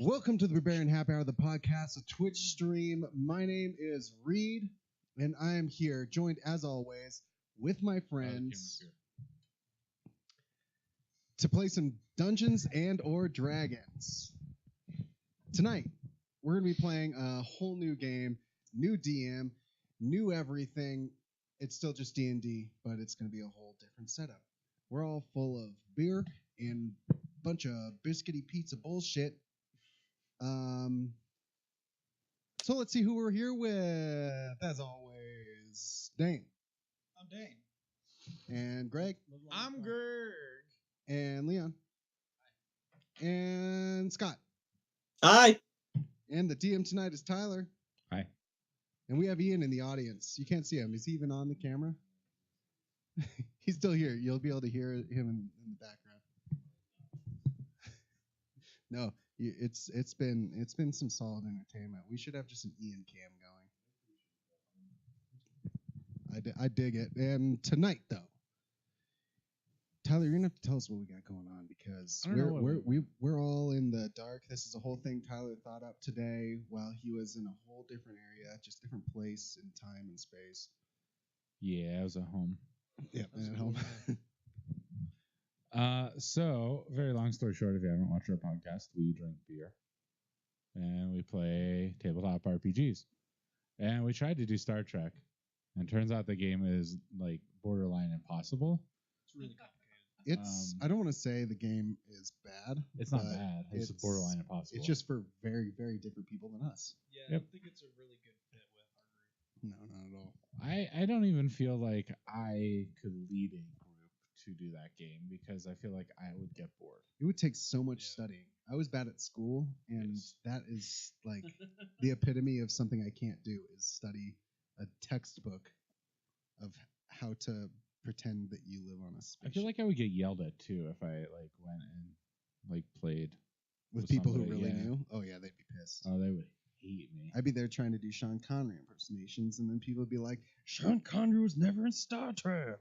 Welcome to the Barbarian Happy Hour, the podcast, a Twitch stream. My name is Reed, and I am here, joined as always with my friends to play some Dungeons and or Dragons. Tonight, we're going to be playing a whole new game, new DM, new everything. It's still just D&D, but it's going to be a whole different setup. We're all full of beer and a bunch of biscuity pizza bullshit. So let's see who we're here with. As always, Dane. I'm Dane. And Greg. I'm Greg. And Leon. And Scott. Hi. And the DM tonight is Tyler. Hi. And we have Ian in the audience. You can't see him. Is he even on the camera? He's still here. You'll be able to hear him in the background. No. It's been some solid entertainment. We should have just an Ian cam going. I dig it. And tonight, though, Tyler, you're gonna have to tell us what we got going on because we're all in the dark. This is a whole thing Tyler thought up today while he was in a whole different area, just different place in time and space. Yeah, I was at home. Yep, at home. So, very long story short, if you haven't watched our podcast, we drink beer and we play tabletop RPGs. And we tried to do Star Trek, and turns out the game is like borderline impossible. It's really complicated. It's I don't want to say the game is bad. It's not bad. It's borderline impossible. It's just for very, very different people than us. Yeah, I don't think it's a really good fit with our group. No, not at all. I don't even feel like I could lead a group to do that game because I feel like I would get bored. It would take so much studying. I was bad at school, and that is like the epitome of something I can't do is study a textbook of how to pretend that you live on a spaceship. I feel like I would get yelled at too if I like went and like played with people somebody, who really yeah. knew. Oh yeah, they'd be pissed. Oh, they would hate me. I'd be there trying to do Sean Connery impersonations, and then people would be like, "Sean Connery was never in Star Trek."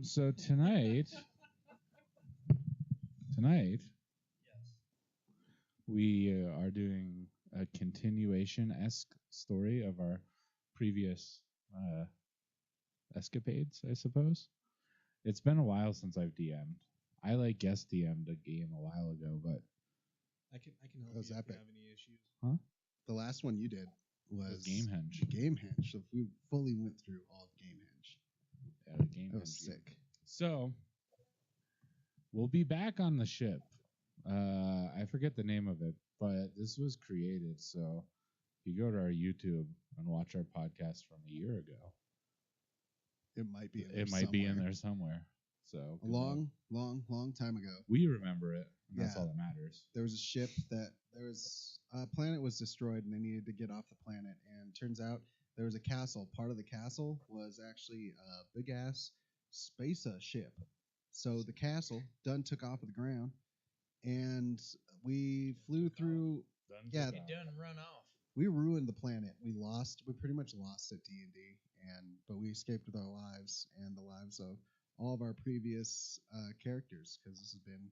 So tonight, Yes. we are doing a continuation-esque story of our previous escapades, I suppose. It's been a while since I've DM'd. I like guest DM'd a game a while ago, but I can help That you was if epic. you have any issues. The last one you did was Gamehenge. Gamehenge. So we fully went through all of Gamehenge. Yeah, the Gamehenge. That was sick. So we'll be back on the ship. I forget the name of it, but this was created. So if you go to our YouTube and watch our podcast from a year ago, It might be. be in there somewhere. So A long time ago. we remember it. And that's Yeah. all that matters. There was a ship that a planet was destroyed, and they needed to get off the planet. And turns out there was a castle. Part of the castle was actually a big ass space ship. So the castle took off of the ground, and we flew through. Yeah. It done run off. We ruined the planet. We pretty much lost at D&D, but we escaped with our lives and the lives of all of our previous characters, because this has been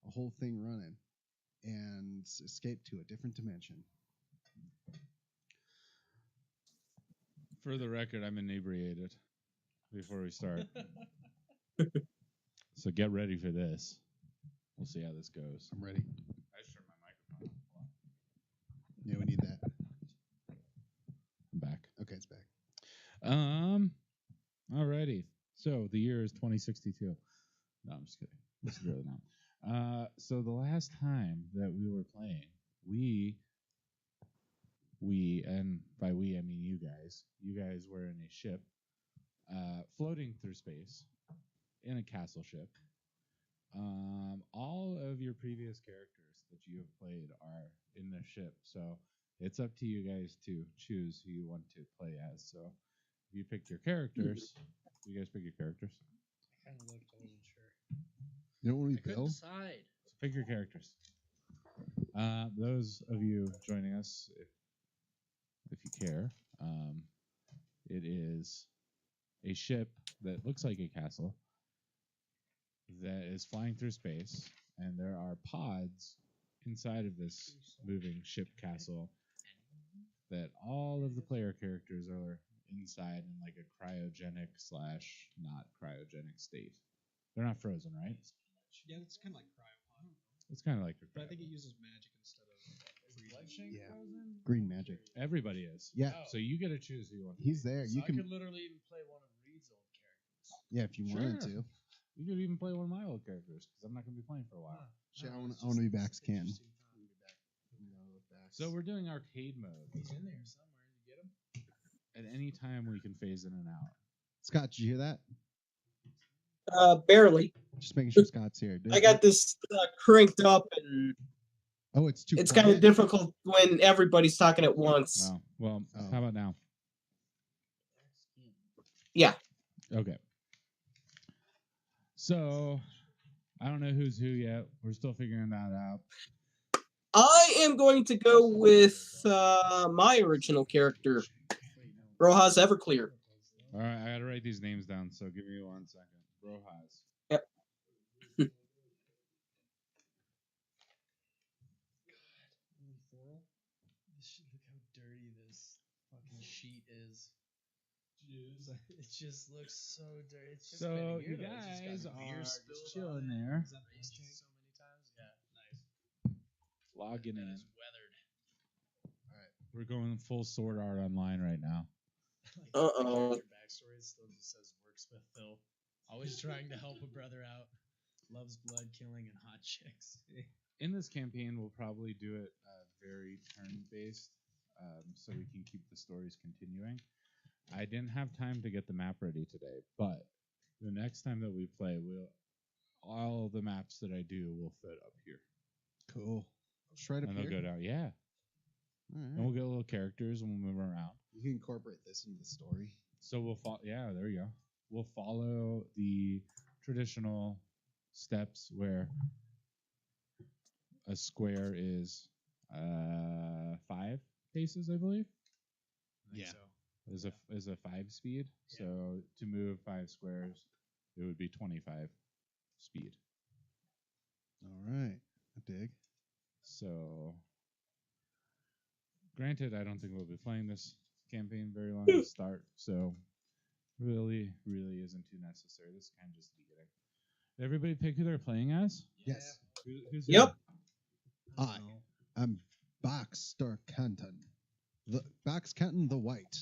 a whole thing running, and escaped to a different dimension. For the record, I'm inebriated before we start. So get ready for this. We'll see how this goes. I'm ready. I just turned my microphone off. Hold on. Yeah, we need that. I'm back. Okay, it's back. Alrighty. So the year is 2062. No, I'm just kidding. It's really not. So the last time that we were playing, we, and by we I mean you guys were in a ship, floating through space, in a castle ship. All of your previous characters that you have played are in the ship, so it's up to you guys to choose who you want to play as. So if you pick your characters, you guys pick your characters. I kind of looked. I wasn't sure. You don't want I to couldn't Bill? decide. So pick your characters. Those of you joining us, if you care, it is a ship that looks like a castle that is flying through space, and there are pods inside of this moving ship castle that all of the player characters are inside in like a cryogenic slash not cryogenic state. They're not frozen, right? Yeah, it's kind of like cryopod. It's kind of like a But I think it cryopod. uses magic instead of freezing. Yeah. Green magic. Everybody is. Yeah. So you get to choose who you want. He's there. So You I can. could literally even play one of Reed's old characters. Yeah, if you wanted Sure. to. You could even play one of my old characters because I'm not going to be playing for a while. Shit, I No, wanna- it's I wanna be just- back, it's Canton. interesting time. So we're doing arcade mode. He's in there somewhere. Did you get him? At any time we can phase in and out. Scott, did you hear that? Barely. Just making sure Scott's here. I got this cranked up, and Oh, it's too. it's quiet? kind of difficult when everybody's talking at once. Wow. Well, Oh. how about now? Yeah. Okay. So I don't know who's who yet. We're still figuring that out. I am going to go with my original character, Rojas Everclear. All right, I got to write these names down. So give me 1 second. Rojas. Yep. Look how dirty this fucking sheet is. It just looks so dirty. It's just So been you here, though. It's guys just got beer are spilled just on chilling it. there. Is that ice tank so many times? Yeah, nice. Logging That in. is weathered. We're going full sword art online right now. Uh-oh. Your backstory still just says worksmith Phil. Always trying to help a brother out. Loves blood, killing, and hot chicks. In this campaign, we'll probably do it very turn-based, so we can keep the stories continuing. I didn't have time to get the map ready today, but the next time that we play, all the maps that I do will fit up here, Cool. Just right up and here. they'll go down. Yeah, All and right. we'll get little characters and we'll move around. You can incorporate this into the story. So we'll follow. Yeah, there you go. We'll follow the traditional steps where a square is 5 paces, I believe. I think Yeah. So. Is a 5 speed. Yeah. So to move 5 squares, it would be 25 speed. All right. I dig. So, granted, I don't think we'll be playing this campaign very long to start. So, really isn't too necessary. This is kind of just the beginning. Did everybody pick who they're playing as? Yes. Who's Yep. I don't know. am Baxter Canton. Bax Canton the White.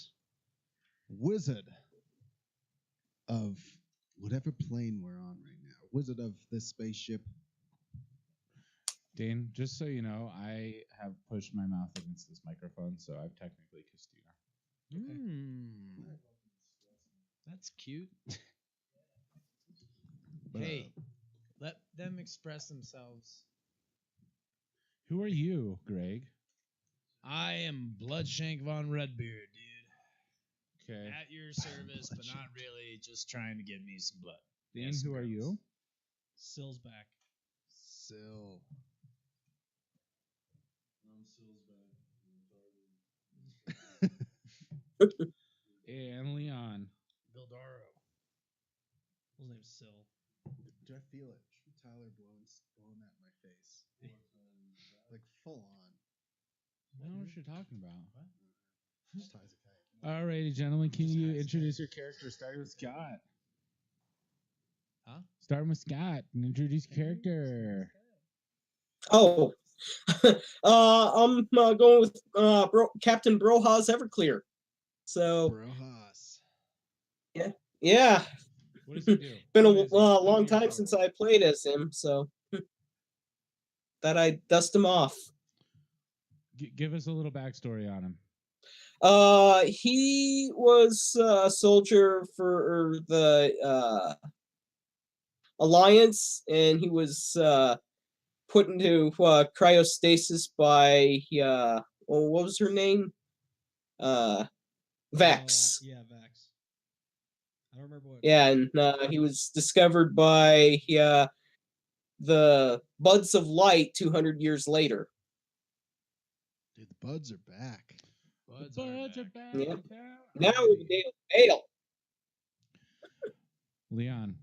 Wizard of whatever plane we're on right now. Wizard of this spaceship. Dane, just so you know, I have pushed my mouth against this microphone, so I've technically kissed you now. That's cute. But, Hey, let them express themselves. Who are you, Greg? I am Bloodshank von Redbeard, dude. Okay. At your service, but not really. Just trying to get me some blood. Dane, Yes, who are girls. you? Sill's back. Sill. And Leon. Vildaro. His name's Sill. Do I feel it? Tyler blowing at my face. Like full on. I don't know what you're talking about. Just ties a kite. Alrighty, gentlemen, can you introduce your character? Starting with Scott. Huh? Starting with Scott and introduce your character. Oh. I'm going with Captain Brojas Everclear. So, Brojas. yeah. What does he do? Been a What is he? Give me long your time story. since I played as him, so that I dust him off. Give us a little backstory on him. He was a soldier for the Alliance, and he was put into cryostasis by what was her name? Vex. Yeah, Vex. I don't remember what. Yeah, and he was discovered by the Buds of Light 200 years later. Dude, the buds are back. Buds Buds are are back. back. Yep. Now we're fatal. Leon,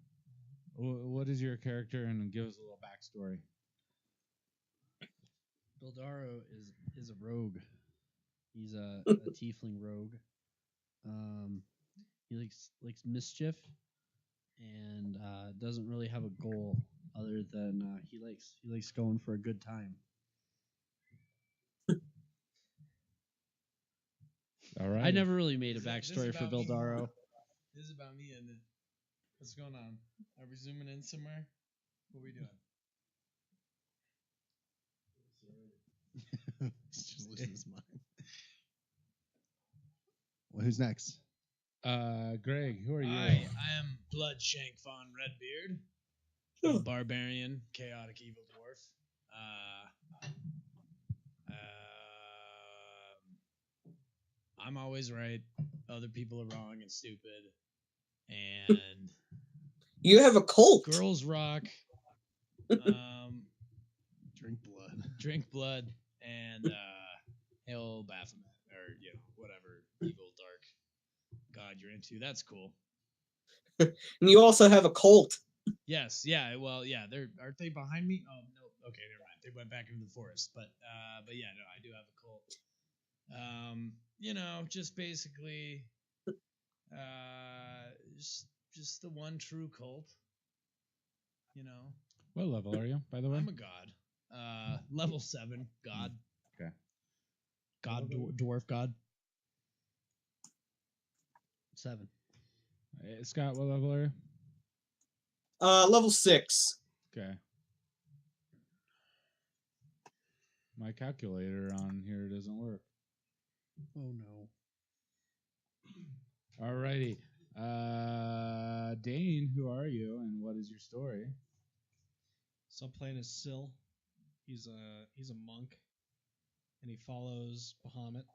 what is your character, and give us a little backstory? Bildaro is a rogue. He's a tiefling rogue. He likes mischief and doesn't really have a goal other than he likes going for a good time. All right. I never really made a This is backstory for about me. Bildaro. This is about me, and what's going on? Are we zooming in somewhere? What are we doing? It's just losing his mind. Well, who's next? Greg, who are you? I am Bloodshank von Redbeard, a barbarian, chaotic evil dwarf. I'm always right. Other people are wrong and stupid. And You have a cult. girls rock. Drink blood. Drink blood and hail Baphomet or whatever evil dark god you're into. That's cool. And you also have a cult. Yes, yeah. Well, yeah. Aren't they behind me? Oh no. Okay, never mind. They went back into the forest. But yeah, no, I do have a cult. Just basically, just the one true cult. What level are you, by the way? I'm a god. Level 7 god. Okay. God, dwarf god. 7. Scott, what level are you? Level 6. Okay. My calculator on here doesn't work. Oh no. Alrighty. Dane, who are you and what is your story? So I'm playing as Syl. He's a monk, and he follows Bahamut.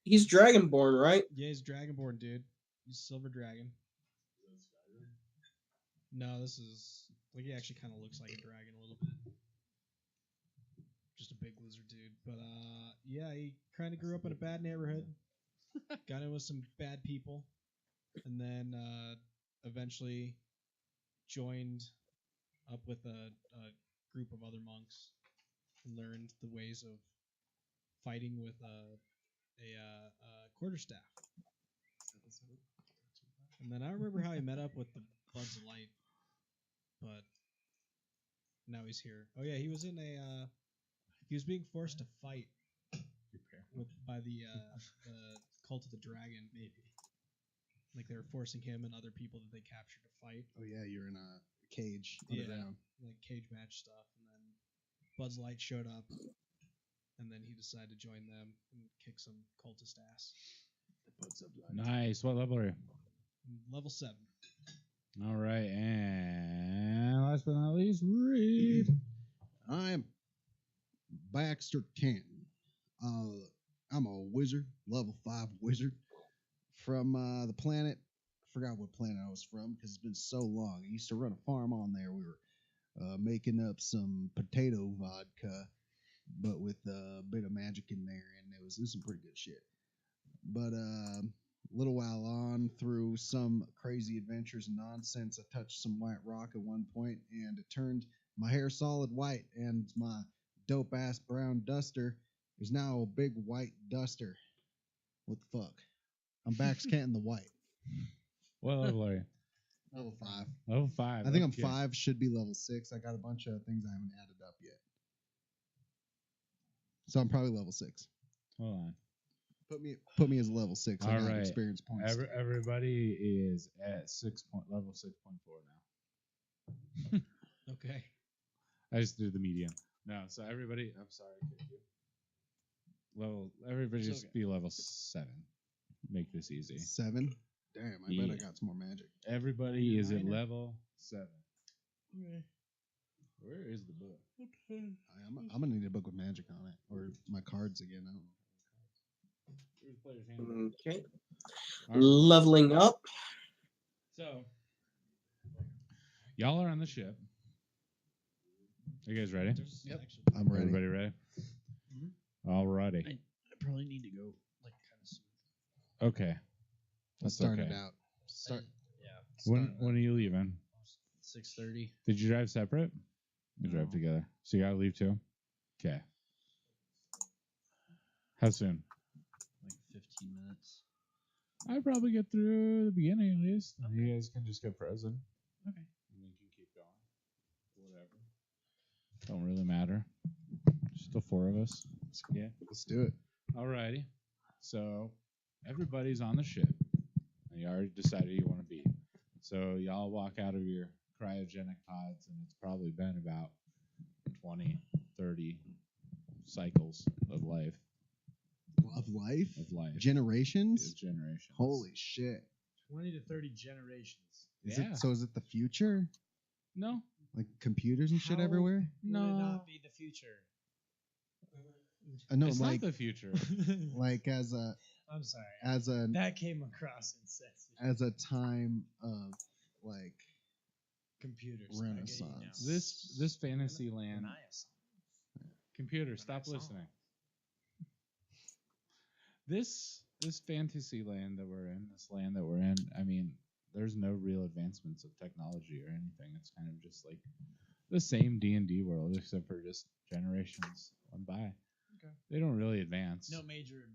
He's Dragonborn, right? Yeah, he's Dragonborn, dude. He's Silver Dragon. No, this is he actually kind of looks like a dragon a little bit. Just a big lizard dude, but yeah, he kind of grew up in a bad neighborhood. Got in with some bad people, and then eventually joined up with a group of other monks and learned the ways of fighting with a quarterstaff. And then I remember how he met up with the Buds of Light, but now he's here. Oh yeah, he was in he was being forced to fight by the cult of the dragon, maybe. Like they were forcing him and other people that they captured to fight. Oh yeah, you're in a cage Yeah. underground. Like cage match stuff, and then Bud's Light showed up, and then he decided to join them and kick some cultist ass. Nice. What level are you? Level 7. All right. And last but not least, Reed. I'm Baxter Canton. I'm a wizard, level 5 wizard from the planet. I forgot what planet I was from because it's been so long. I used to run a farm on there. We were making up some potato vodka, but with a bit of magic in there, and it was some pretty good shit. But a little while on, through some crazy adventures and nonsense, I touched some white rock at one point, and it turned my hair solid white, and my dope ass brown duster is now a big white duster. What the fuck? I'm Bax Canton the White. What level are you? Level 5. Level 5. I think okay. I'm 5, should be level 6. I got a bunch of things I haven't added up yet. So I'm probably level 6. Hold on. Put me as level 6. I All got right. experience points. Everybody is at level 6.4 now. Okay. I just did the medium. No, so everybody, I'm sorry, I kicked you. Everybody It's just okay. be level 7. Make this easy. 7? Damn, I bet I got some more magic. Everybody is at Minor. level 7. Okay. Where is the book? I'm gonna need a book with magic on it, or my cards again. I don't know. Where's the player's handbook? Okay. All right. Leveling up. So, y'all are on the ship. Are you guys ready? Yep. I'm ready. Everybody ready? Alrighty. I probably need to go like kind of soon. Okay. Let's That's start okay. it out. Start. Yeah. When are you leaving? 6:30. Did you drive separate? We drive No. together. So you gotta leave too? Okay. How soon? Like 15 minutes. I'd probably get through the beginning at least. And you guys can just get frozen. Okay. And you can keep going. Whatever. Don't really matter. Just the four of us. Yeah. Let's do it. Alrighty. So everybody's on the ship. And you already decided you want to be. So y'all walk out of your cryogenic pods, and it's probably been about 20, 30 cycles of life. Of life? Of life. Generations? Is generations. Holy shit. 20 to 30 generations. Yeah. Is it the future? No. Like computers and shit How everywhere? Would No. it not be the future? No, It's like not the future. like as a I'm sorry. that came across insensitive. as a time of like Computers. I get you now. Renaissance. This fantasy land. Renaissance. Computer, stop Renaissance. listening. This fantasy land that we're in, this land that we're in, I mean, there's no real advancements of technology or anything. It's kind of just like the same D&D world, except for just generations went by. Okay. They don't really advance. No major.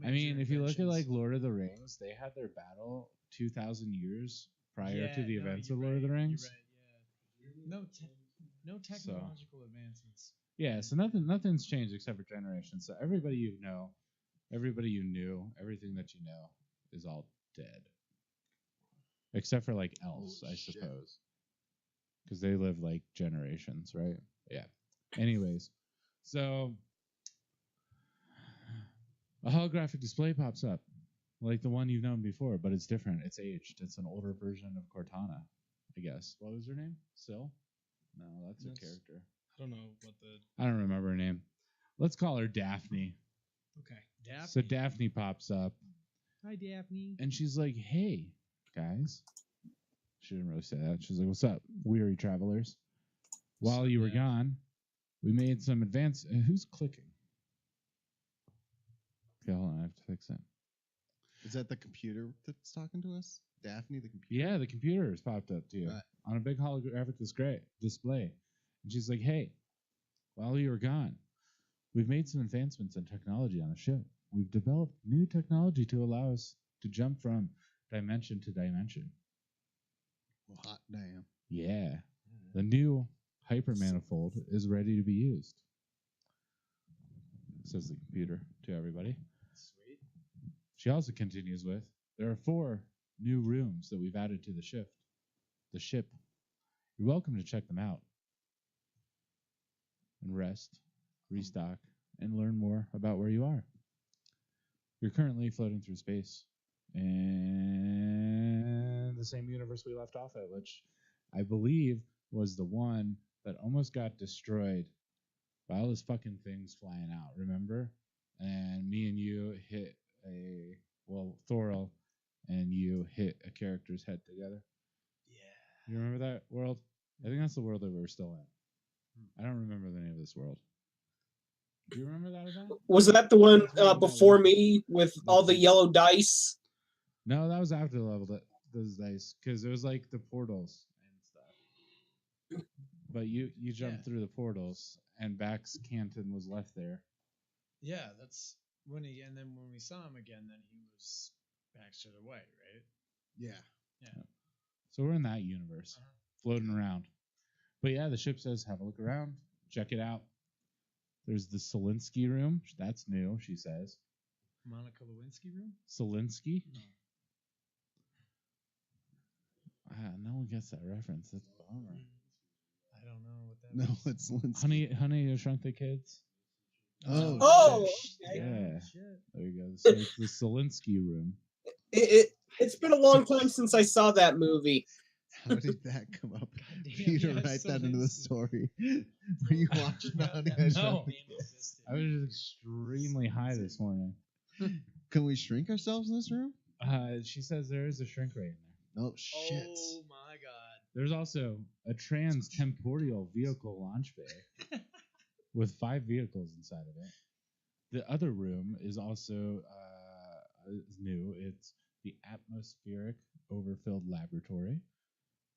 I mean, if you look at like inventions. Lord of the Rings, they had their battle 2,000 years prior Yeah, to the no, events you're of Lord of the right, Rings. You're right, yeah. No technological advancements. Yeah, so nothing's changed except for generations. So everybody you know, everybody you knew, everything that you know is all dead. Except for like elves, Holy I shit. suppose. Because they live like generations, right? Yeah. Anyways, so a holographic display pops up. Like the one you've known before, but it's different. It's aged. It's an older version of Cortana, I guess. What was her name? Syl? No, that's a character. I don't know what the. I don't remember her name. Let's call her Daphne. Okay. Daphne. So Daphne pops up, Hi, Daphne. and she's like, "Hey, guys." She didn't really say that. She's like, "What's up, weary travelers? While you were Daphne. gone, we made some advance." Who's clicking? Okay, hold on. I have to fix it. Is that the computer that's talking to us? Daphne, the computer? Yeah, the computer has popped up to you Right. on a big holographic display. And she's like, "Hey, while you were gone, we've made some advancements in technology on the ship. We've developed new technology to allow us to jump from dimension to dimension. Well, hot damn. Yeah, the new hypermanifold is ready to be used," says the computer to everybody. Sweet. She also continues with, "There are 4 new rooms that we've added to the ship. You're welcome to check them out and rest, restock, and learn more about where you are. You're currently floating through space in the same universe we left off at, which I believe was the one that almost got destroyed by all those fucking things flying out, remember? And me and you hit Thorol and you hit a character's head together. Yeah. You remember that world? I think that's the world that we're still in. I don't remember the name of this world. Do you remember that event? Was that the one That's one before that me with all the yellow dice? No, that was after the level that those dice, because it was like the portals and stuff. But you jumped through the portals, and Bax Canton was left there. Yeah, that's when and then when we saw him again, then he was Baxter the White, right? Yeah. So we're in that universe, floating around. But yeah, the ship says, "Have a look around, check it out." There's the Solinsky room. That's new, she says. Monica Lewinsky room? Solinsky? No one gets that reference. That's a bummer. I don't know what that No, is. it's Linsky. Honey, Shrunk the Kids. Oh, okay. Yeah. Shit. There you go. So it's the Solinsky room. It's been a long time since I saw that movie. How did that come up? Goddamn, For you to yeah, write that into the Solinsky. story. Were you watching Forgot Honey, that I name Shrunk the existed. I was just extremely high this morning. Can we shrink ourselves in this room? She says there is a shrink ray in there. Oh, shit. Oh my god. There's also a trans-temporal vehicle launch bay with 5 vehicles inside of it. The other room is also new. It's the atmospheric overfilled laboratory,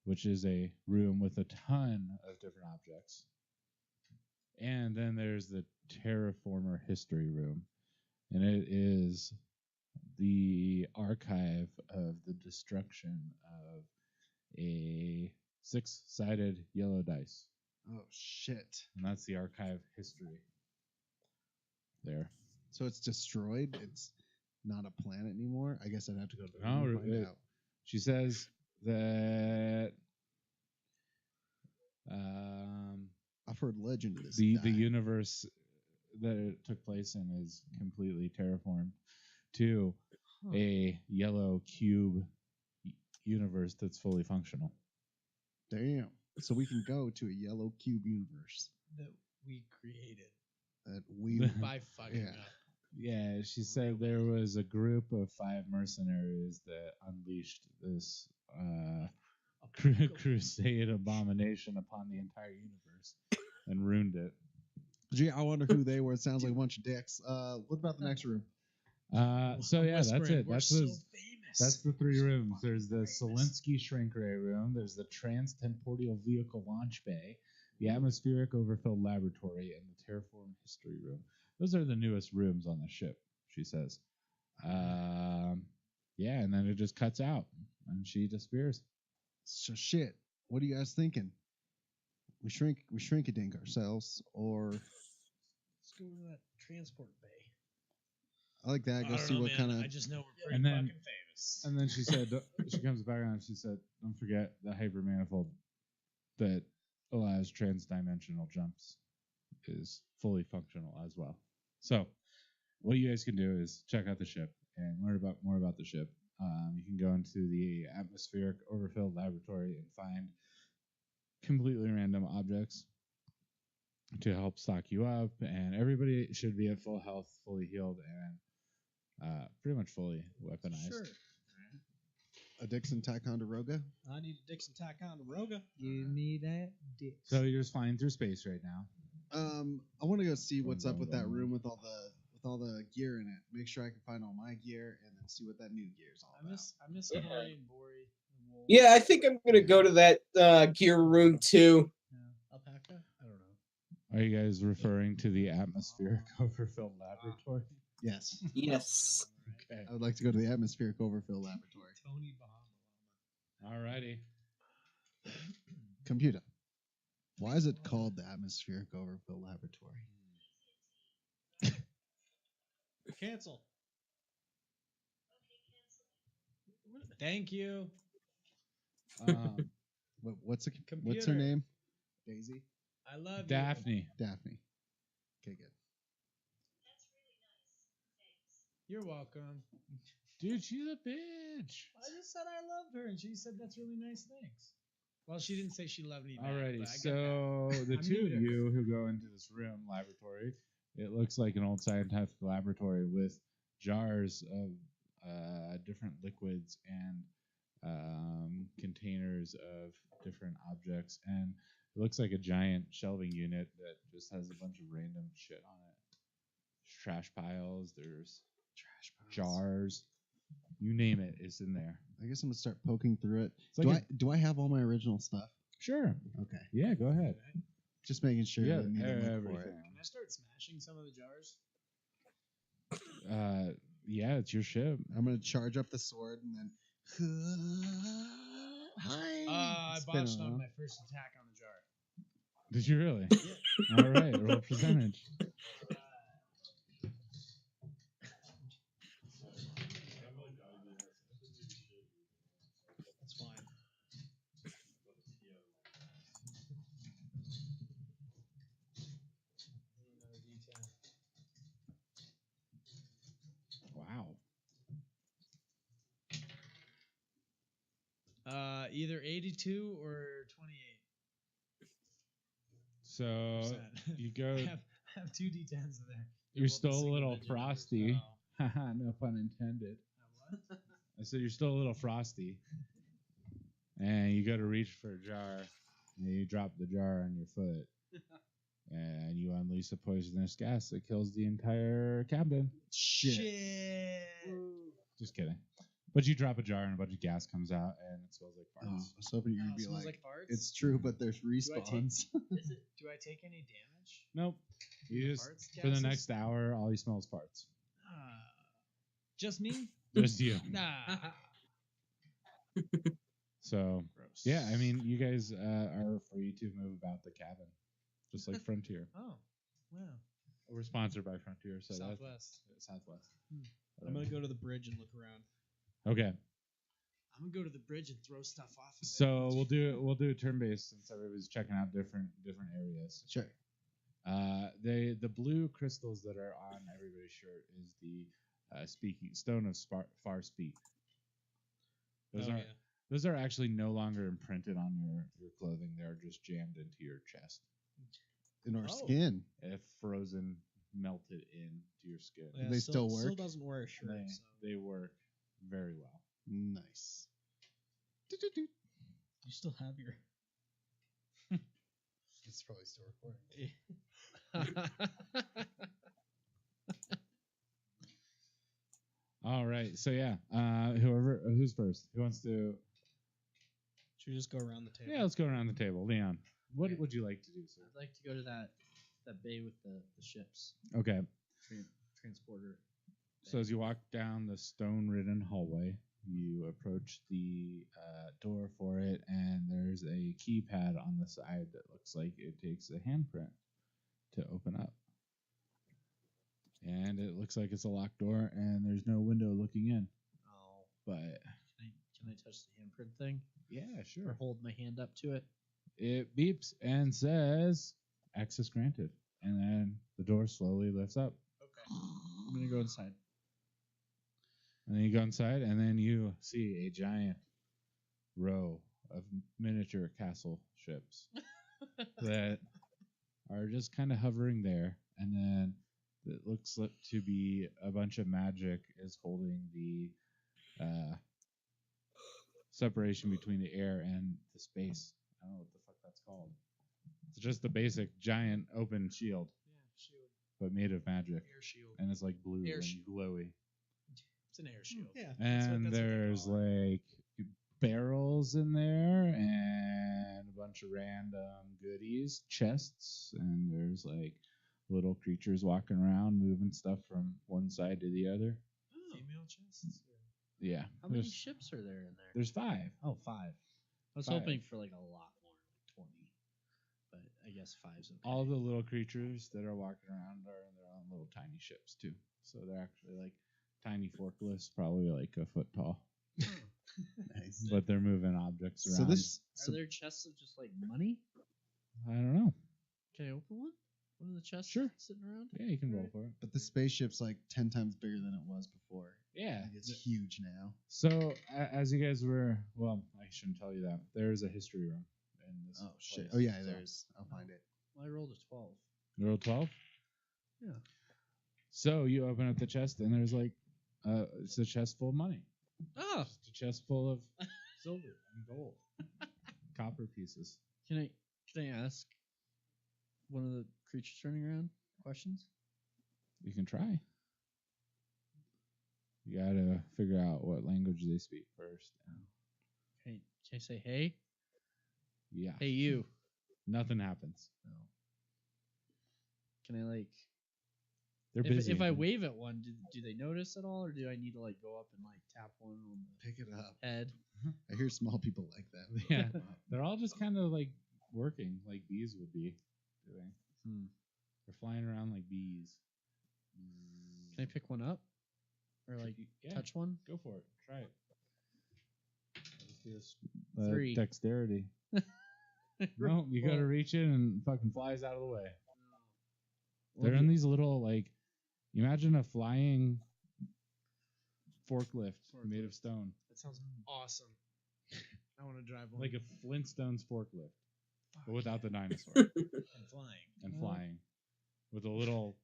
which is a room with a ton of different objects And then there's the Terraformer History Room, and it is the archive of the destruction of a 6-sided yellow dice. Oh shit! And that's the archive history there. So it's destroyed. It's not a planet anymore. I guess I'd have to go to the No, room and find it- out. She says that I've heard legend of this. the guy. universe that it took place in is completely terraformed to a yellow cube universe that's fully functional. Damn. So we can go to a yellow cube universe That we created that we. by fucking Yeah. up. Yeah, she said there was a group of 5 mercenaries that unleashed this crusade abomination upon the entire universe and ruined it. Gee, I wonder who they were. It sounds like a bunch of dicks. What about the next room? So yeah, that's Whispering, it. we're That's so the famous. That's the 3 rooms. There's the Solinsky Shrink Ray room. There's the Trans-Temporal Vehicle Launch Bay, the Atmospheric Overfilled Laboratory, and the Terraform History Room. Those are the newest rooms on the ship, she says. Yeah, and then it just cuts out, and she disappears. So shit. What are you guys thinking? We shrink a dink ourselves, or Let's go to that transport bay. I like that. I Go don't see know, what man. kind of. I just know we're pretty And then- fucking famous. And then she said, she comes back on and she said, don't forget the hypermanifold that allows transdimensional jumps is fully functional as well. So, what you guys can do is check out the ship and learn more about the ship. You can go into the Atmospheric Overfilled Laboratory and find completely random objects to help stock you up, and everybody should be at full health, fully healed, and pretty much fully weaponized. Sure. A Dixon Ticonderoga. I need a Dixon Ticonderoga. Give me that dick. So you're just flying through space right now. I want to go see what's up Boom, with boom, that boom. room with all the gear in it. Make sure I can find all my gear, and then see what that new gear is all I about. miss Yeah. Cory and Bori. The wolves. Yeah, I think I'm gonna go to that gear room too. Yeah. Alpaca? I don't know. Are you guys referring to the Atmospheric Overfilled Laboratory? Yes, Yes. Okay. I would like to go to the Atmospheric Overfill Laboratory. Tony Bahama. Alrighty. Computer. Why is it called the Atmospheric Overfill Laboratory? Cancel. Thank you. What's her Computer. name? Daisy. I love Daphne. Daphne. Okay, good. you. You're welcome. Dude, she's a bitch. I just said I loved her, and she said that's really nice. Thanks. Well, she didn't say she loved me back. Alrighty, but I get so the I'm two new of to you who go into this room laboratory, it looks like an old scientific laboratory with jars of different liquids and containers of different objects, and it looks like a giant shelving unit that just has a bunch of random shit on it. There's trash piles, there's jars, you name it, it's in there. I guess I'm gonna start poking through it. It's like Do I have all my original stuff? Sure. Okay, Yeah, go ahead. just making sure. Yeah, I didn't need to look for it. everything. Can I start smashing some of the jars? Yeah, it's your ship. I'm gonna charge up the sword and then. Hi. I Spin botched on around. my first attack on the jar. Did you really? All right, roll percentage. That's fine. Another D10. Wow. Either 82 or 28. So Percent. you go. I have two D10s in there. You're They're both still a single little digit. frosty. Oh. Haha, no pun intended. What? I said you're still a little frosty. And you go to reach for a jar, and you drop the jar on your foot, and you unleash a poisonous gas that kills the entire cabin. Shit. Shit. Just kidding. But you drop a jar and a bunch of gas comes out and it smells like Oh, I farts. was hoping you were Oh, gonna be smells like, farts. it's true, but there's I take- respawns. Do I take any damage? Nope. You The just farts for the gases? next hour, all you smell is farts. Just me? Just you. Nah. So Gross. yeah, I mean, you guys are free to move about the cabin, just like Frontier. Oh, wow. We're sponsored by Frontier, so Southwest. that's Southwest. I'm gonna go to the bridge and look around. Okay, I'm gonna go to the bridge and throw stuff off. Of it. so we'll do a turn based since everybody's checking out different areas. Sure. The blue crystals that are on everybody's shirt is the stone of far speak. Those are actually no longer imprinted on your clothing. They're just jammed into your chest. In our Oh. skin. Frozen, melted into your skin. Yeah, they still work? Still doesn't wear a shirt. They, So. they work very well. Nice. You still have your. It's probably still recording. All right, so yeah, who's first? Who wants to? Should we just go around the table? Yeah, let's go around the table. Leon, what Okay. would you like to do, sir? I'd like to go to that bay with the ships. Okay, Transporter. so as you walk down the stone-ridden hallway, you approach the door for it, and there's a keypad on the side that looks like it takes a handprint to open up. And it looks like it's a locked door, and there's no window looking in. Oh, But can I touch the handprint thing yeah, or sure. hold my hand up to it? It beeps and says access granted, and then the door slowly lifts up. Okay. I'm gonna go inside. And then you go inside, and then you see a giant row of miniature castle ships that are just kind of hovering there. And then it looks like to be a bunch of magic is holding the separation between the air and the space. I don't know what the fuck that's called. It's just a basic giant open shield, Yeah, shield. but made of magic, Air shield. and it's like blue Air and shield. glowy. It's an air shield. Yeah. And that's what they there's call it. like barrels in there and a bunch of random goodies, chests, and there's like little creatures walking around moving stuff from one side to the other. Female chests. Yeah. How many there's, ships are there in there? there's 5. Oh, 5. I was 5. hoping for like a lot more, like 20. But I guess 5's okay. All the little creatures that are walking around are in their own little tiny ships too. So they're actually like tiny forklifts, probably like a foot tall. Nice. But they're moving objects around. So this. Are there chests of just like money? I don't know. Can I open one? One of the chests Sure. sitting around? Yeah, you can roll for it. But the spaceship's like 10 times bigger than it was before. Yeah. Like, it's huge now. So as you guys were, well, I shouldn't tell you that. There's a history room in this. Oh shit. place. Oh yeah, So- there's. I'll find it. Well, I rolled a 12. You rolled 12? Yeah. So you open up the chest and there's like, it's a chest full of money. Oh, Just a chest full of silver and gold, copper pieces. can I ask one of the creatures running around questions? You can try. You gotta figure out what language they speak first. Can I say hey? Yeah. Hey you. Nothing happens. No. Can I like They're busy. if I wave at one, do they notice at all, or do I need to like go up and like tap one on the Pick it up. head? I hear small people like that. Yeah. They're all just kind of like working like bees would be doing. They're flying around like bees. Can I pick one up, or like Yeah, touch one? Go for it. Try it. Three. Dexterity. No, you gotta reach in and fucking flies out of the way. They're in these little like, imagine a flying forklift made of stone, That sounds awesome. I want to drive one. like a Flintstones forklift, but without the dinosaur and flying. and flying, with a little.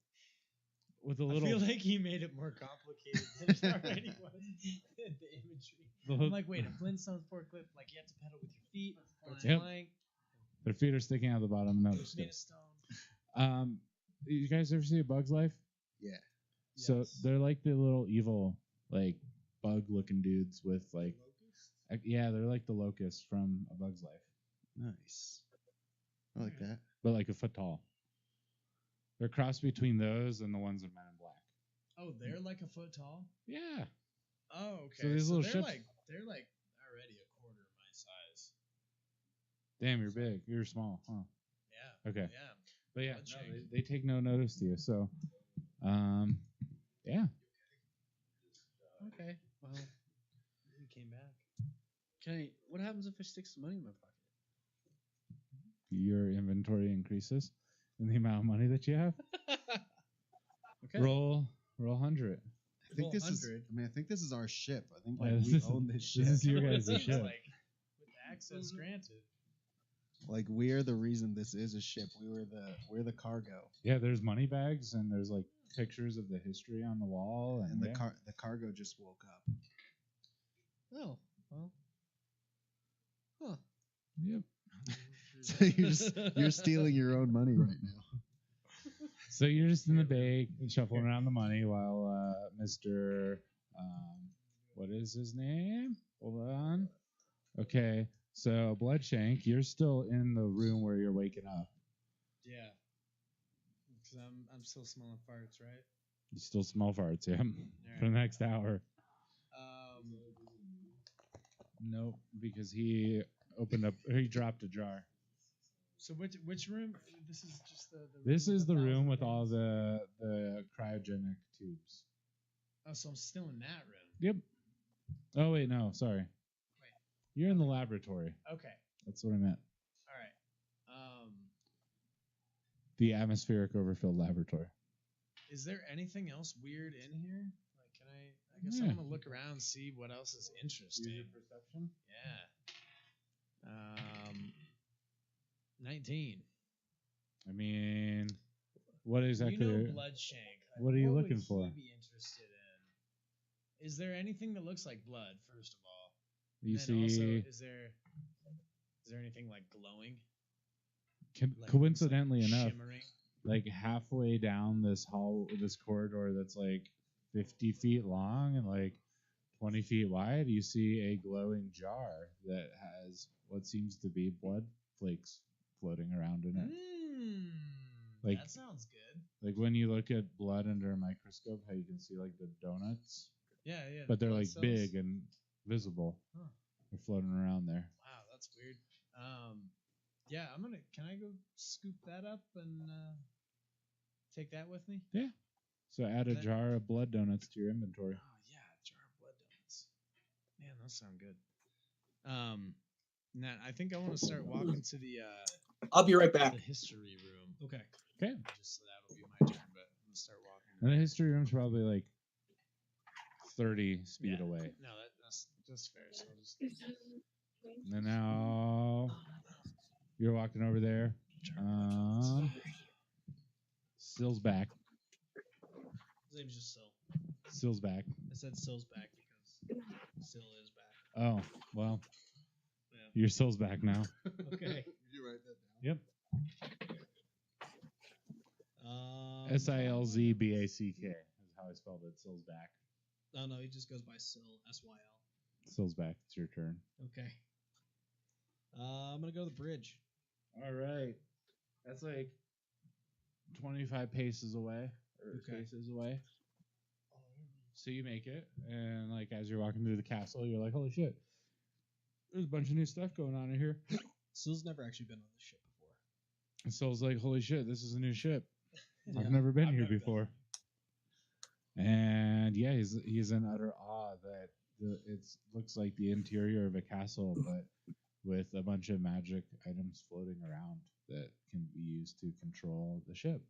I feel like he made it more complicated than it already was. The imagery. I'm like, wait, a Flintstones forklift, like you have to pedal with your feet, but it's Yep. flying. Their feet are sticking out the bottom. No, It's just made kidding. of stone. You guys ever see A Bug's Life? Yeah. So Yes. they're like the little evil like bug-looking dudes with like, yeah, they're like the locusts from A Bug's Life, Nice. I like that. but like a foot tall. They're a cross between those and the ones in Men in Black. Oh, they're like a foot tall. Yeah. Oh, okay. So these little they're ships- they're like already a quarter of my size. Damn, you're big. You're small, huh? Yeah. Okay. Yeah. But yeah, Blood no, shank. they take no notice to you. So, yeah. Okay. Well, he came back. What happens if I stick some money in my pocket? Your inventory increases in the amount of money that you have. Okay. Roll 100. I think Roll this is. 100. I mean, I think this is our ship. I think Yeah, like this we is- own this ship. This is your That's guys' what it ship. seems like. With access granted. Like we're the reason this is a ship. We're the cargo, Yeah, there's money bags and there's like pictures of the history on the wall and yeah. the cargo just woke up. Oh, well. Huh. Yep. So you're stealing your own money right now. So you're just in the bay shuffling around the money while Mr. What is his name? Hold on. Okay, so Bloodshank, you're still in the room where you're waking up. Yeah. Because I'm still smelling farts, right? You still smell farts, yeah, for the next hour. Nope, because he dropped a jar. So which room? This is just the This with is the room 1,000 with all things? the cryogenic tubes. Oh, so I'm still in that room. Yep. Oh wait, no, sorry. You're in the laboratory. Okay. That's what I meant. All right. The atmospheric overfilled laboratory. Is there anything else weird in here? Like, can I guess Yeah. I'm gonna look around and see what else is interesting. perception. Yeah. 19. I mean, what exactly? You know Bloodshank. Like, what are you would looking he for? be interested in? Is there anything that looks like blood? First of all, You and then see, also, is there anything like glowing? Like, coincidentally looks like enough, shimmering? like halfway down this corridor that's like 50 feet long and like 20 feet wide, you see a glowing jar that has what seems to be blood flakes floating around in it. Like- That sounds good. Like when you look at blood under a microscope, how you can see like the donuts, Yeah. but the they're blood like cells. big and visible. Huh. They're floating around there. Wow, that's weird. Yeah, Can I go scoop that up and take that with me? So add a That- jar of blood donuts to your inventory. Oh yeah, jar of blood donuts. Man, those sound good. Nat, I think I want to start walking to the I'll be right back. history room. Okay. Okay. Just so that'll be my turn, but I'm gonna start walking. And the history room's probably like 30 speed Yeah. away. No, that's fair. So I'll just And then now you're walking over there. Sill's back. His name's just Sil. Sill's back. I said Sil's back because Sil is back. Oh, well. Yeah. Your Sill's back now. Okay. You write that down. Yep. SILZBACK is how I spelled it. Sill's back. No, he just goes by Sil. SYL. Sill's back. It's your turn. Okay. I'm gonna go to the bridge. All right. That's like 25 paces away. Or Okay. paces away. So you make it, and like as you're walking through the castle, you're like, "Holy shit! There's a bunch of new stuff going on in here." Sil's never actually been on this ship before. And Sill's like, "Holy shit! This is a new ship. Yeah. I've never been I've here never been before." And yeah, he's in utter awe that it looks like the interior of a castle, but with a bunch of magic items floating around that can be used to control the ship.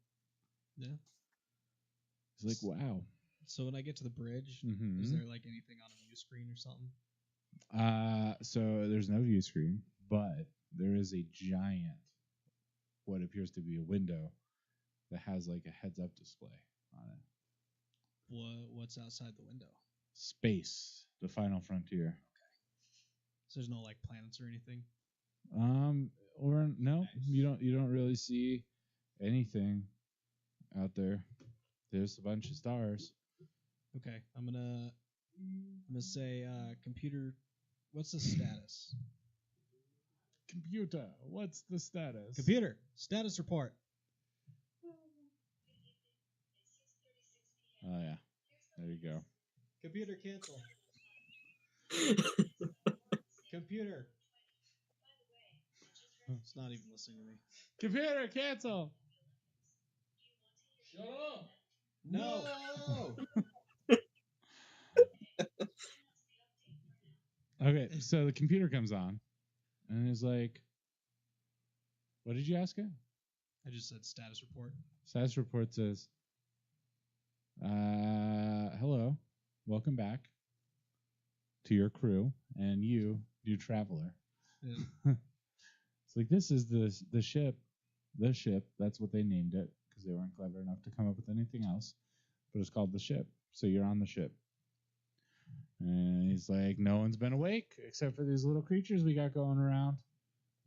Yeah. He's like, "Wow." So when I get to the bridge, Mhm. is there like anything on a view screen or something? So there's no view screen, but there is a giant, what appears to be a window that has like a heads-up display on it. What's outside the window? Space, the final frontier. So there's no like planets or anything. Or no, you don't really see anything out there. There's a bunch of stars. Okay, I'm gonna I'm gonna say computer. What's the status? Computer, what's the status? Computer status report. Oh yeah, there you go. Computer cancel. Computer. It's not even listening to me. Computer, cancel. Shut up. No. Okay, so the computer comes on, and is like, "What did you ask it?" I just said status report. Status report says, "Hello, welcome back to your crew and you, new traveler." Yeah. It's like this is the ship. That's what they named it because they weren't clever enough to come up with anything else. But it's called the ship. So you're on the ship. And he's like, no one's been awake except for these little creatures we got going around.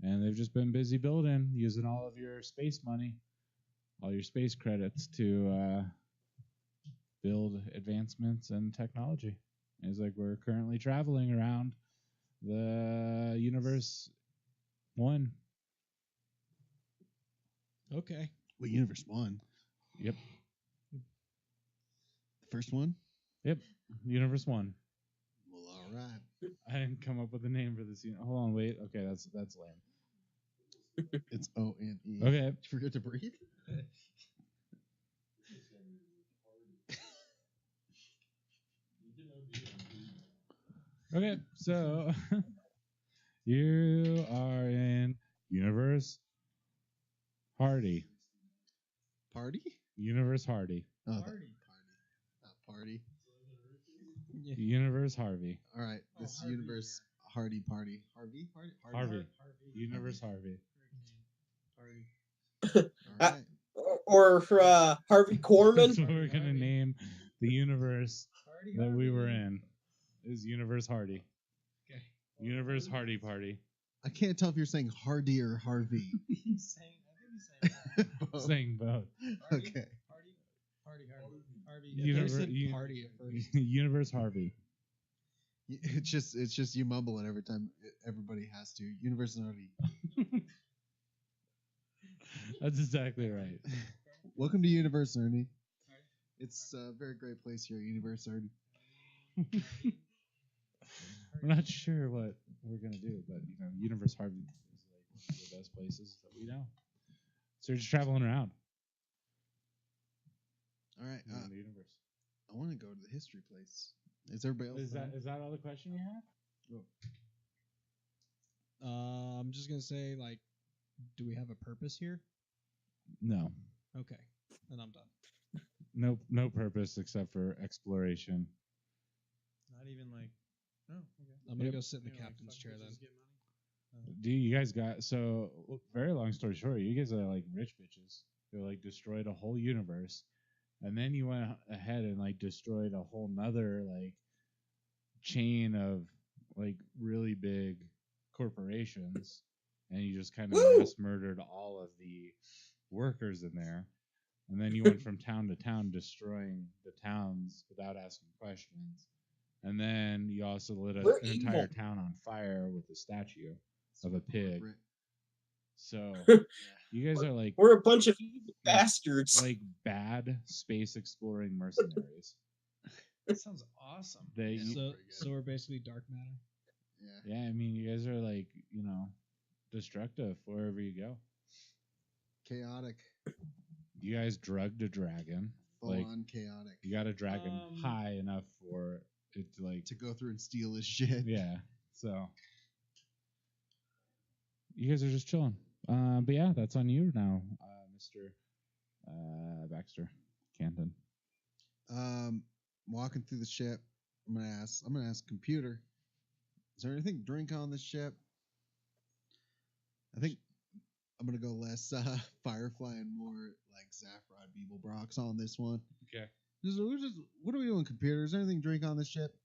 And they've just been busy building, using all of your space money, all your space credits to build advancements and technology. And he's like, we're currently traveling around the universe 1. Okay. Wait, Universe 1? Yep. The first one? Yep. Universe 1. Well, all right. I didn't come up with a name for this. Hold on, wait. Okay, that's lame. It's ONE. Okay. Did you forget to breathe? Okay, so you are in Universe Hardy. Party? Universe Hardy. Oh, Party. Not party. Yeah. Universe Harvey. All right. This Harvey, universe Hardy party. Harvey? Harvey. Universe Harvey. Party. All right. Or Harvey Korman. That's what we're gonna name the universe that we were in. Is Universe Hardy. Okay. Universe Hardy Party. I can't tell if you're saying Hardy or Harvey. He's saying. I think he's saying. Both. Saying both. Okay. Harvy. Harvey. Universe, Said party at first. Universe Harvey. It's just you mumbling every time everybody has to. Universe Hardy. That's exactly right. Welcome to Universe Hardy. It's a very great place here at Universe Hardy. We're not sure what we're gonna do, but Universe Harvey is like one of the best places that we know. So you're just traveling around. All right. In the universe. I want to go to the history place. Is everybody else? Is that all the question you have? I'm just gonna say, like, do we have a purpose here? No. Okay, then I'm done. No purpose except for exploration. Not even like. Oh, okay. I'm gonna Yep. go sit in the You know, like, captain's fuck chair bitches then. get money. Do you guys got very long story short, you guys are like rich bitches. They like destroyed a whole universe. And then you went ahead and like destroyed a whole nother like chain of like really big corporations, and you just kind of mass murdered all of the workers in there. And then you went from town to town destroying the towns without asking questions. And then you also lit an We're entire evil. town on fire with a statue of a pig. Corporate. So you guys are like We're a bunch of evil bastards. like bad space exploring mercenaries. That sounds awesome. They So we're basically dark matter. Yeah. yeah, I mean you guys are like, destructive wherever you go. Chaotic. You guys drugged a dragon. Full Like on chaotic. you got a dragon high enough for it to like To go through and steal his shit. yeah. So you guys are just chilling. But yeah, that's on you now, Mr. Baxter Canton. Walking through the ship, I'm gonna ask computer, is there anything to drink on this ship? I think I'm gonna go less Firefly and more like Zaphrod Beeblebrox on this one. Okay. What are we doing, computer? Is there anything to drink on this ship?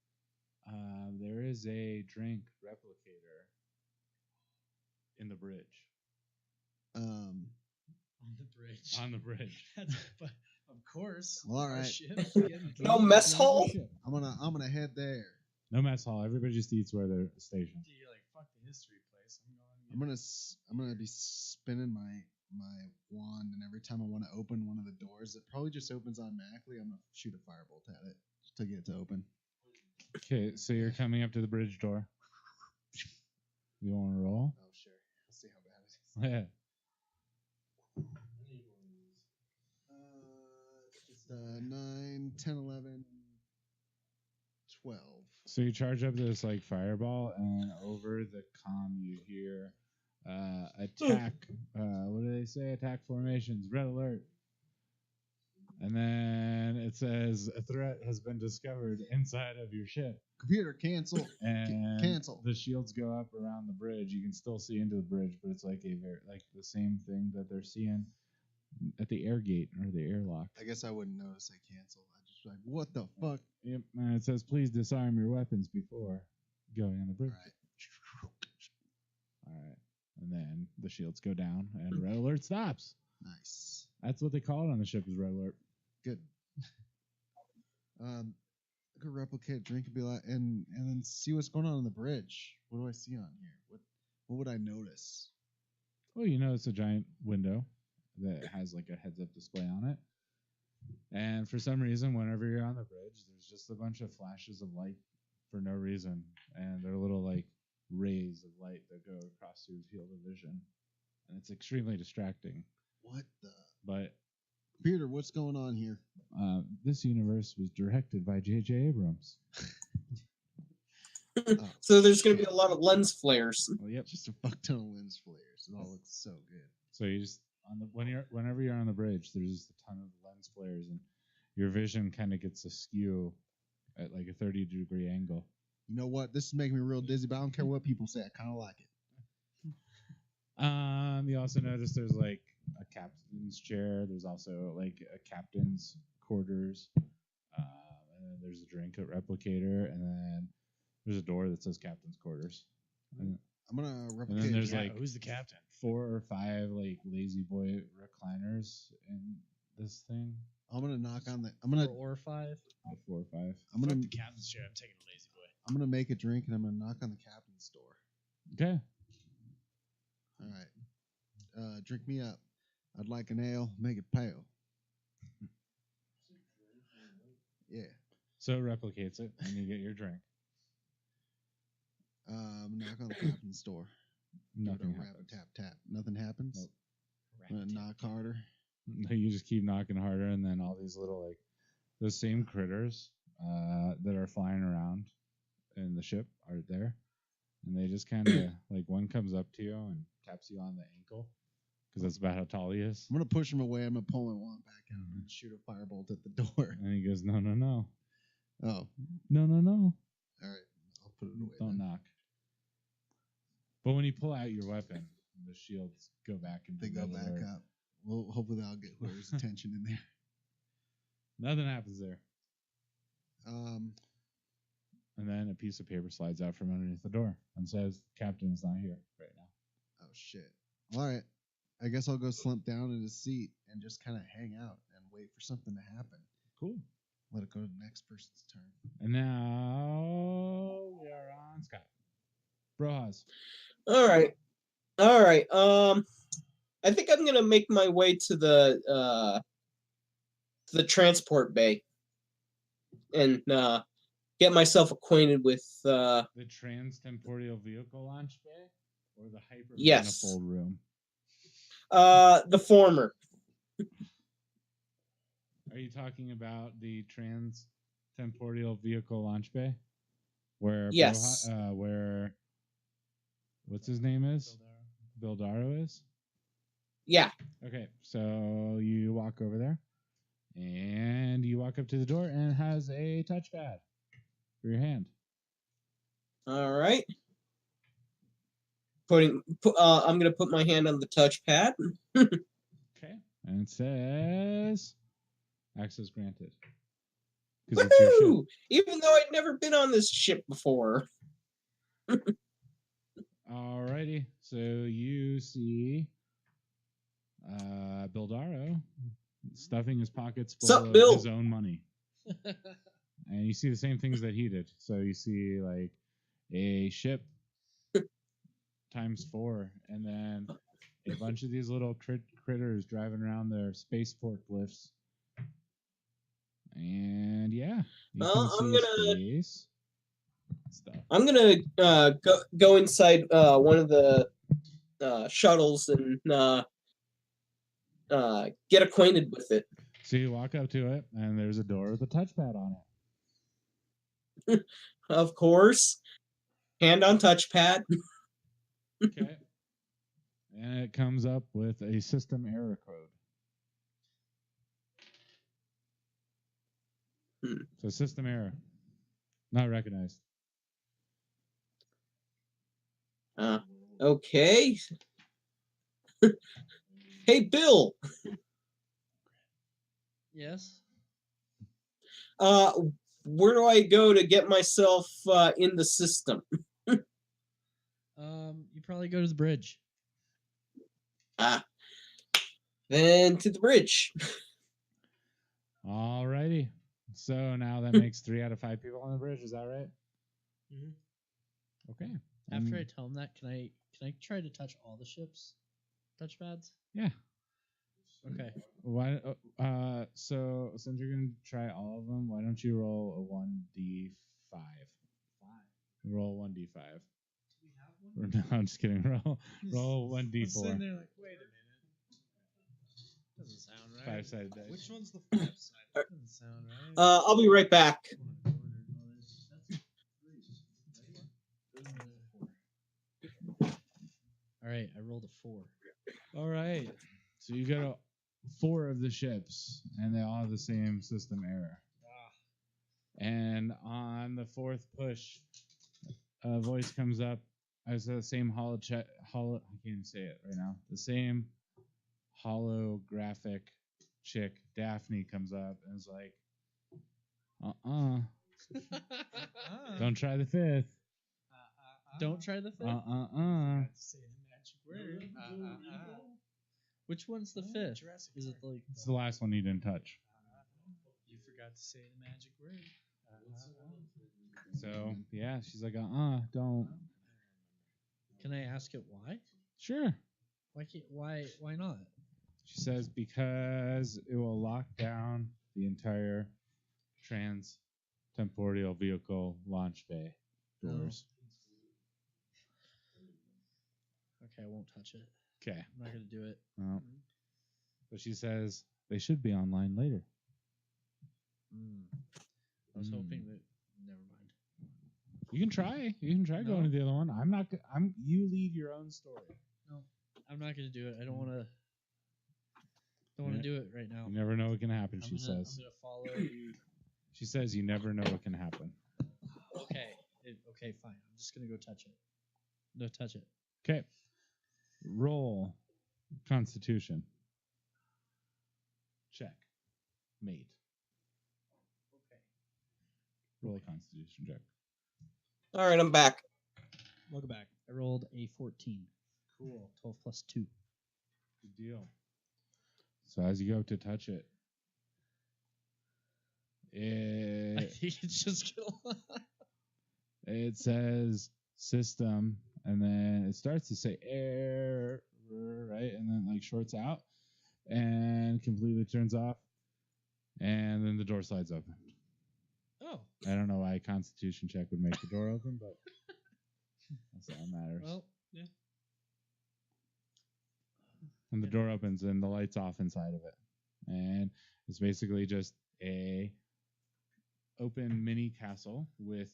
There is a drink replicator in the bridge. On the bridge. On the bridge. That's Of course. Well, all Our right. ship. No mess hall? I'm gonna head there. No mess hall. Everybody just eats where they're stationed. You're like, fuck the history place. I'm gonna be spinning my wand, and every time I want to open one of the doors, it probably just opens automatically. I'm gonna shoot a firebolt at it to get it to open. Okay, so you're coming up to the bridge door. You want to roll? Oh sure. Let's see how bad it is. Yeah. It's just 9, 10, 11, 12. So you charge up this like fireball, and over the comm you hear attack. What do they say? Attack formations. Red alert. And then it says a threat has been discovered inside of your ship. Computer, cancel. And Cancel. the shields go up around the bridge. You can still see into the bridge, but it's like the same thing that they're seeing at the air gate or the airlock. I guess I wouldn't notice I cancel. I just like, what the fuck? Yep, and it says please disarm your weapons before going on the bridge. All right. And then the shields go down, and red alert stops. Nice. That's what they call it on the ship, is red alert. Good. I could replicate, drink, and be like, and then see what's going on the bridge. What do I see on here? What would I notice? Well, you know, it's a giant window that has like a heads-up display on it. And for some reason, whenever you're on the bridge, there's just a bunch of flashes of light for no reason, and they're little like rays of light that go across your field of vision, and it's extremely distracting. What the? But Peter, what's going on here? this universe was directed by J.J. Abrams. So there's going to be a lot of lens flares. Well, yep. Just a fuck ton of lens flares. It all looks so good. So you just whenever you're on the bridge, there's just a ton of lens flares, and your vision kind of gets askew at like a 30-degree angle. You know what? This is making me real dizzy, but I don't care what people say. I kind of like it. You also notice there's like a captain's chair. There's also like a captain's quarters, and then there's a drink at replicator, and then there's a door that says captain's quarters. And I'm gonna replicate. then there's like who's the captain? 4 or 5 like lazy boy recliners in this thing. I'm gonna knock on the. I'm gonna 4 or 5. Like 4 or 5. I'm gonna the captain's chair. I'm taking a lazy boy. I'm gonna make a drink and I'm gonna knock on the captain's door. Okay. All right. Drink me up. I'd like an ale. Make it pale. Yeah. So it replicates it, and you get your drink. Knock on the captain's door. Nothing Rap, happens. tap tap. Nothing happens. Nope. I'm gonna knock harder. You just keep knocking harder, and then all these little like those same critters that are flying around in the ship are there, and they just kind of like one comes up to you and taps you on the ankle because that's about how tall he is. I'm gonna push him away. I'm gonna pull my wand back out and shoot a firebolt at the door. And he goes, "No, no, no, Oh, no, no, no! all right. I'll put it away. Don't then. knock." But when you pull out your weapon, the shields go back and They go back up. Well, hopefully I'll get whoever's attention in there. Nothing happens there. Um, And then a piece of paper slides out from underneath the door and says, "Captain is not here right now." oh shit. All right. I guess I'll go slump down in his seat and just kind of hang out and wait for something to happen. Cool. Let it go to the next person's turn. And now we are on Scott. Brohas. All right. I think I'm gonna make my way to the transport bay and get myself acquainted with. The trans-temporal vehicle launch bay or the hyper Yes. manifold room? The former. Are you talking about the trans-temporal vehicle launch bay? Where Yes. where what's his name is? Bildaro is? Yeah. Okay, so you walk over there, and you walk up to the door, and it has a touchpad for your hand. All right. I'm gonna put my hand on the touchpad. Okay, and it says access granted. 'Cause it's your ship. Woohoo! Even though I'd never been on this ship before. Alrighty, so you see Bildaro stuffing his pockets full Sup, of Bill? his own money. And you see the same things that he did. So you see like a ship times 4, and then a bunch of these little critters driving around their space forklifts. And yeah, you Well, can see space stuff. I'm gonna go inside one of the shuttles and get acquainted with it. So you walk up to it, and there's a door with a touchpad on it. Of course, hand on touchpad. Okay. And it comes up with a system error code. So system error. Not recognized. Okay. Hey, Bill. Yes. Where do I go to get myself in the system? You probably go to the bridge. Then to the bridge. Alrighty. So now that makes 3 out of 5 people on the bridge. Is that right? Mhm. Okay. After I tell him that, can I try to touch all the ships? Touchpads? Yeah. Okay. Why? So since you're gonna try all of them, why don't you roll a 1d5? Roll 1d5. Do we have one? No, I'm just kidding. Roll I'm sitting 1d4. there like, wait a minute. Doesn't sound right. 5-sided dice. Which one's the 5 side? Doesn't sound right. I'll be right back. All right, I rolled a 4. All right. So you got 4 of the ships, and they all have the same system error. And on the 4th push, a voice comes up as the same I can't even say it right now. The same holographic chick, Daphne, comes up and is like, don't try the 5th. Don't try the 5th? Say the magic word. Which one's the 5th? Is it like It's the last one you didn't touch. You forgot to say the magic word. So, yeah, she's like, don't. Can I ask it why? Sure. Why not? She says because it will lock down the entire trans-temporal vehicle launch bay doors. Okay, I won't touch it. Okay. I'm not gonna do it. Well, but she says they should be online later. I was hoping that. Never mind. You can try. You can try going to the other one. I'm not. You lead your own story. No, I'm not gonna do it. I don't want to. Don't want to do it right now. You never know what can happen. She says. I'm gonna follow the. She says you never know what can happen. Okay. Okay, fine. I'm just gonna go touch it. No, touch it. Okay. Roll Constitution. Check. Mate. Okay. Roll a Constitution check. All right, I'm back. Welcome back. I rolled a 14. Cool. 12 plus 2. Good deal. So as you go to touch it, I think it's just gonna. it says system, and then it starts to say error, right? And then like shorts out and completely turns off, and then the door slides open. Oh. I don't know why a Constitution check would make the door open, but that's all that matters. Well, yeah. And the door opens and the light's off inside of it. And it's basically just a open mini castle with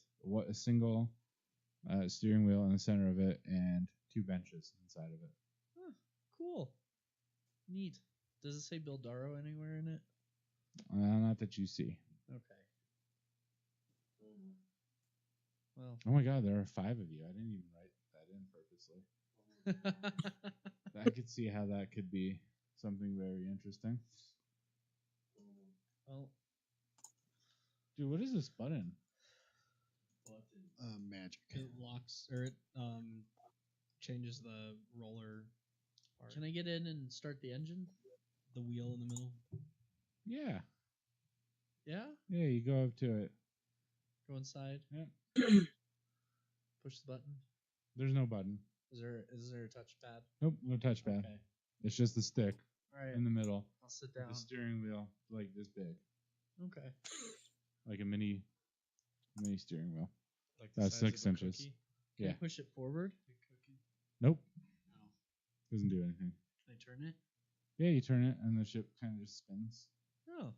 a single steering wheel in the center of it and 2 benches inside of it. Huh, cool. Neat. Does it say Bildaro anywhere in it? Not that you see. Okay. Well. Oh my god, there are 5 of you. I didn't even write that in purposely. I could see how that could be something very interesting. Well, dude, what is this button? Magic. It locks or it changes the roller part. can I get in and start the engine? The wheel in the middle. Yeah. Yeah. Yeah, you go up to it. Go inside. Yep. Push the button. There's no button. Is there a touchpad? Nope, no touchpad. Okay. It's just the stick All right. in the middle. I'll sit with down. The steering wheel like this big, Okay. like a mini steering wheel. Like the That's size 6 of a inches. cookie. Can I Yeah. push it forward? Nope. No. Doesn't do anything. Can I turn it? Yeah, you turn it and the ship kind of just spins. Oh.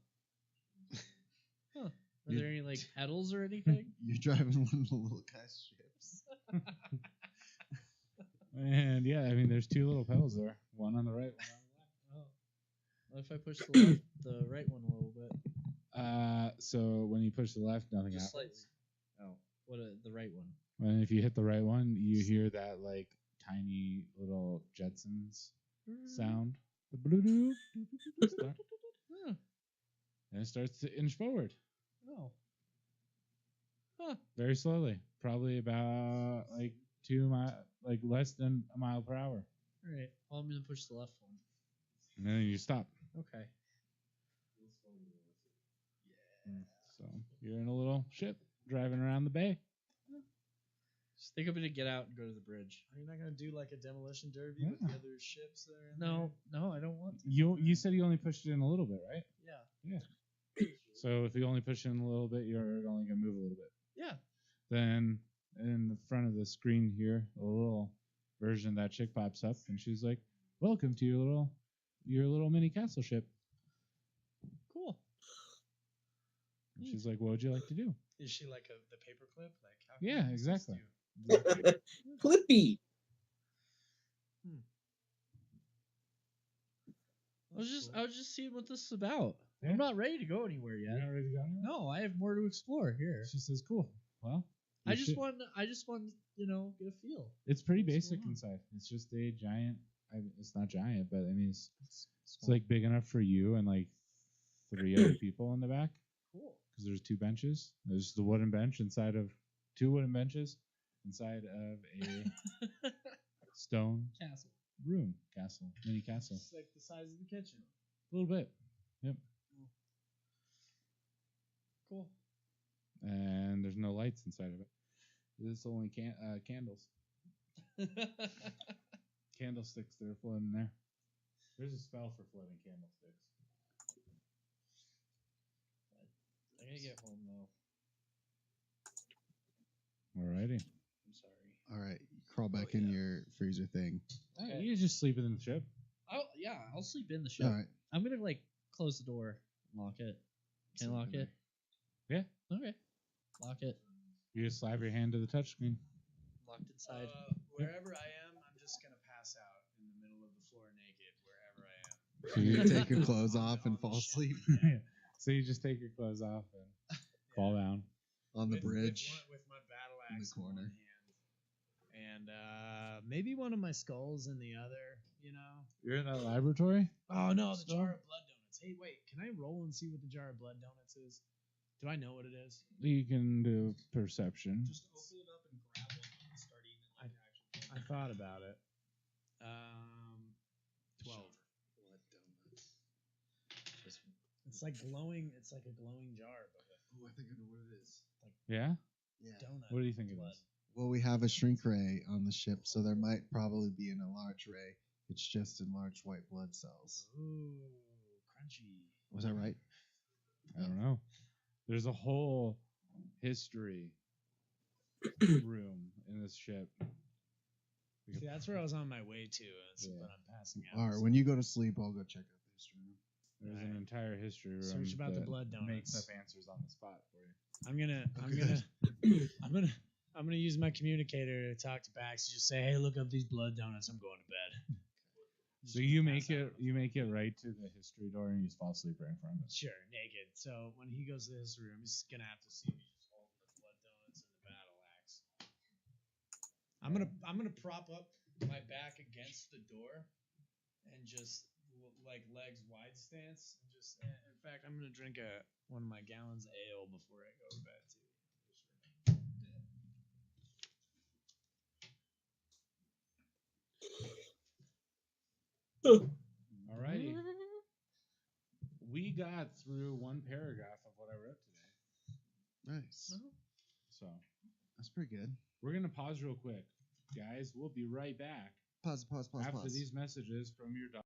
Huh. Are You- there any like pedals or anything? You're driving one of the little guy's ships. And yeah, I mean, there's 2 little pedals there. One on the right, one on the left. Oh. What if I push the right one a little bit? So when you push the left, nothing Just happens. slightly. Oh. The right one. And if you hit the right one, you hear that like tiny little Jetsons sound. The Bluetooth. Huh. And it starts to inch forward Oh. Huh. very slowly, probably about like 2 mile, like less than a mile per hour. All right. Well, I'm gonna push the left one. And then you stop. Okay. So you're in a little ship driving around the bay. Just think I'm gonna get out and go to the bridge. Are you not gonna do like a demolition derby with the other ships that are in No, I don't want to. You said you only pushed it in a little bit, right? Yeah. So if you only push it in a little bit, you're only gonna move a little bit. Yeah. Then in the front of the screen here, a little version of that chick pops up, and she's like, "Welcome to your little mini castle ship." Cool. And she's like, "What would you like to do?" Is she like the paperclip? Like how Yeah, can this exactly. do? Flippy. I was just seeing what this is about. Yeah. I'm not ready to go anywhere You're yet. not ready to go anywhere? No, I have more to explore here. She says, "Cool. Well, I you just should- want get a feel. It's pretty what's basic going on. inside. It's just a giant. It's not giant, but I mean, it's like big enough for you and like 3 other people in the back. Cool. Because there's 2 benches. There's the wooden bench inside of 2 wooden benches inside of a stone Castle. room, mini castle. It's like the size of the kitchen. A little bit. Yep. Cool. And there's no lights inside of it. It's only candles. Candlesticks that are floating there. There's a spell for floating candlesticks. I gotta get home though. Alrighty. I'm sorry. All right, crawl back in your freezer thing. Okay. You just sleep in the ship. I'll sleep in the ship. All right. I'm gonna like close the door, lock it. Can I lock it? Yeah. Okay. Lock it. You just slap your hand to the touchscreen. Locked inside. Wherever I am, I'm just gonna pass out in the middle of the floor naked. Wherever I am. So you take your clothes off and fall asleep So you just take your clothes off and fall down. on the With- bridge. with my battle in the axe in one corner. hand, and maybe one of my skulls in the other. You know. You're in that laboratory? Oh no, the Skull? jar of blood donuts. Hey, wait, can I roll and see what the jar of blood donuts is? Do I know what it is? You can do perception. Just open it up and grab one and start eating it like actual. I thought about it. 12. Blood donuts. It's like glowing. It's like a glowing jar, but Oh, I think I know what it is. Yeah? Yeah. donut. What do you think it blood. is? Well, we have a shrink ray on the ship, so there might probably be an enlarged ray. It's just enlarged white blood cells. Ooh, crunchy. Was that right? I don't know. There's a whole history room in this ship. See, that's where I was on my way to, Yeah. but I'm passing out. All right. When you go to sleep, I'll go check out the history room. There's an entire history room. Search about the that blood Makes donuts. up answers on the spot for you. I'm gonna use my communicator to talk to Bax. Just say, hey, look up these blood donuts. I'm going to bed. So you make it right to the history door and you just fall asleep right in front of it. Sure, naked. So when he goes to his room, he's gonna have to see me just holding the blood donuts and the battle axe. I'm gonna prop up my back against the door and just like legs wide stance. And just in fact, I'm gonna drink one of my gallons of ale before I go to bed too. Alrighty. We got through one paragraph of what I wrote today. Nice. So That's pretty good. we're gonna pause real quick, guys. We'll be right back Pause. after these messages from your dog.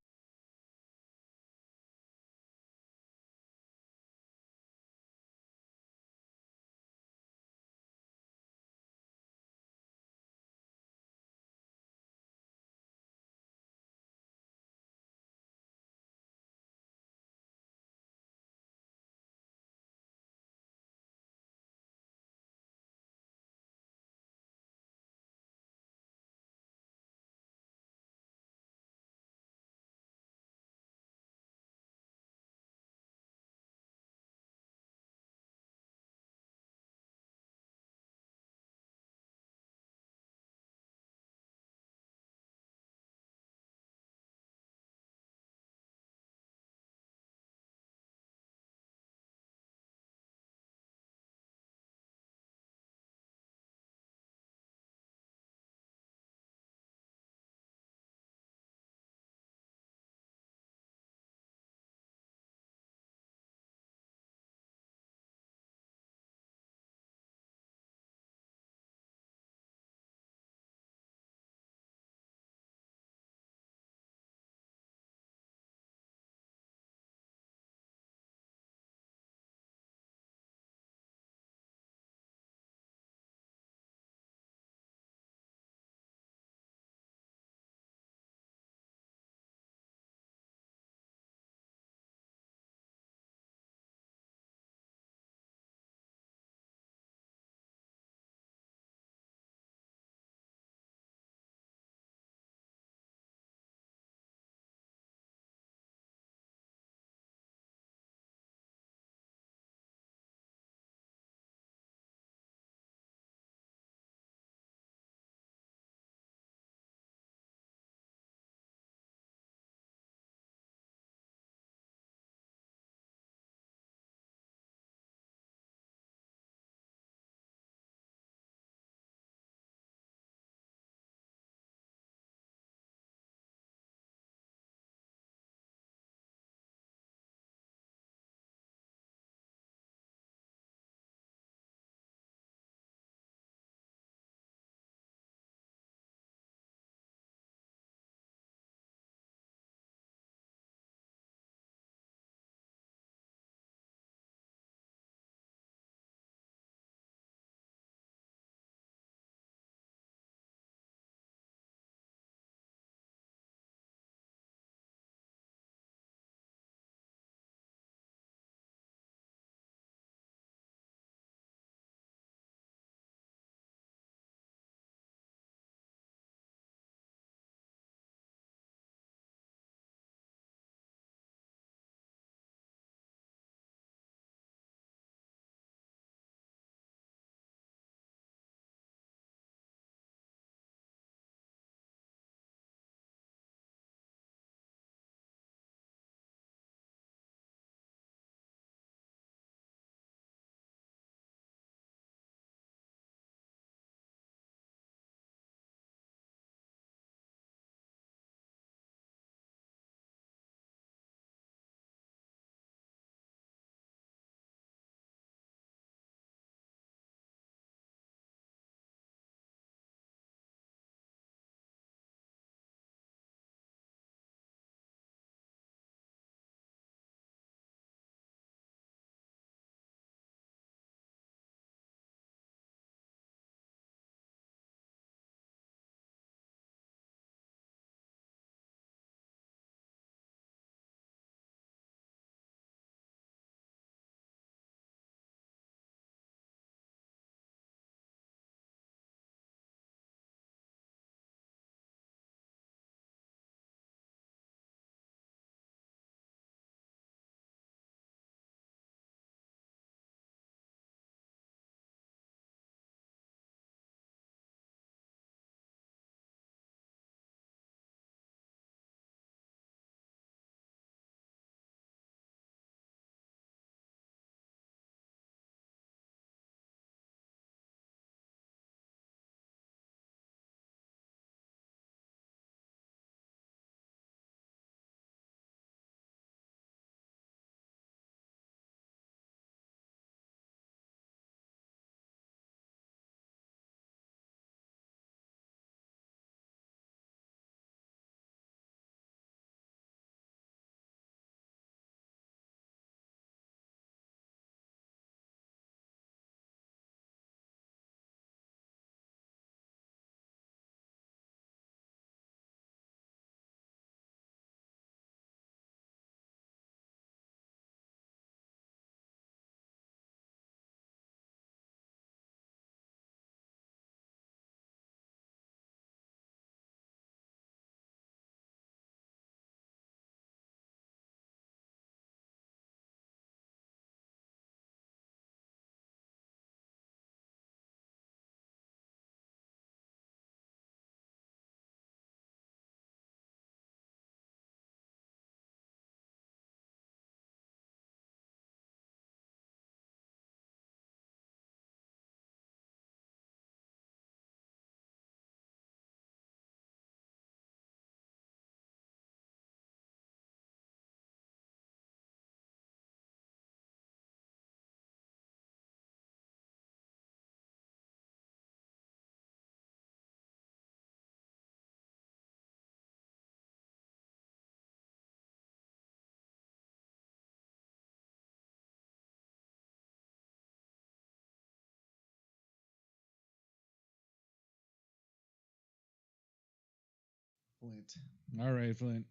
Flint. All right, Flint.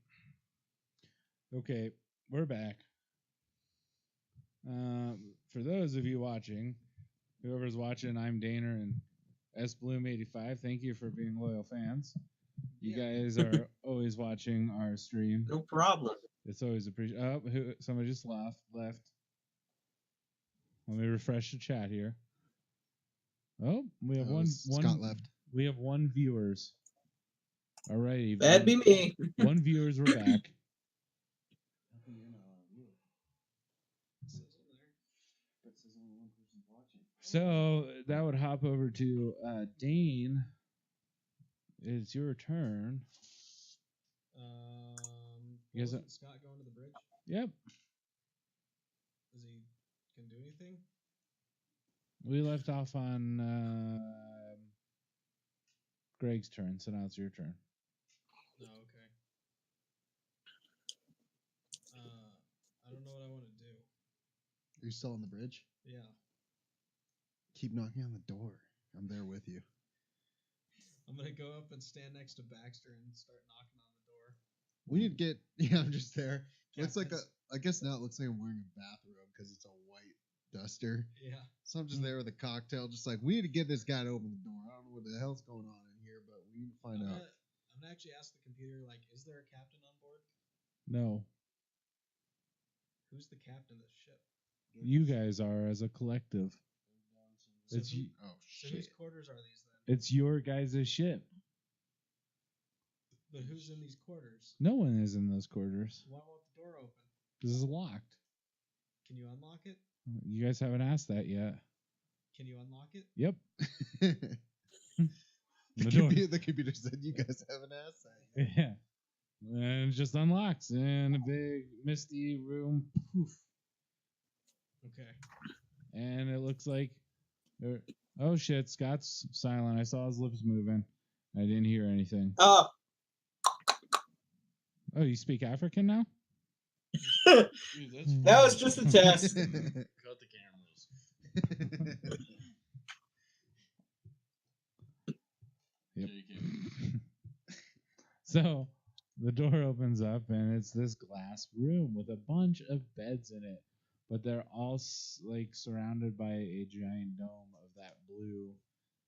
Okay, we're back. For those of you watching, whoever's watching, I'm Daner and S Bloom 85. Thank you for being loyal fans. You guys are always watching our stream. No problem. It's always appreciated. Oh, somebody just left. Let me refresh the chat here. Oh, we have one. Scott left. We have one viewers. Alrighty. That'd be me. One viewers. We're back. So that would hop over to Dane. It's your turn. You guys wasn't Scott going to the bridge? Yep. Is he can do anything? We left off on Greg's turn, so now it's your turn. Oh, okay. I don't know what I want to do. Are you still on the bridge? Yeah. Keep knocking on the door. I'm there with you. I'm gonna go up and stand next to Baxter and start knocking on the door. We need to get. Yeah, I'm just there. Yeah, It's like a. I guess now it looks like I'm wearing a bathrobe because it's a white duster. Yeah. So I'm just there with a cocktail, just like we need to get this guy to open the door. I don't know what the hell's going on in here, but we need to find out. I'm gonna actually ask the computer, like, is there a captain on board? No, Who's the captain of the ship? you guys are as a collective. So It's who- you, Oh So shit! whose quarters are these then? it's your guys' ship. But who's in these quarters? No one is in those quarters. Why won't the door open? This is locked. Can you unlock it? You guys haven't asked that yet. Can you unlock it? Yep. The computer said you guys haven't asked that. Yeah. And it just unlocks in a big misty room. Poof. Okay. And it looks like oh shit, Scott's silent. I saw his lips moving. I didn't hear anything. Oh, you speak African now? Dude, that's That was just a test. Cut the cameras. Yep. JK. So the door opens up and it's this glass room with a bunch of beds in it, but they're all like surrounded by a giant dome of that blue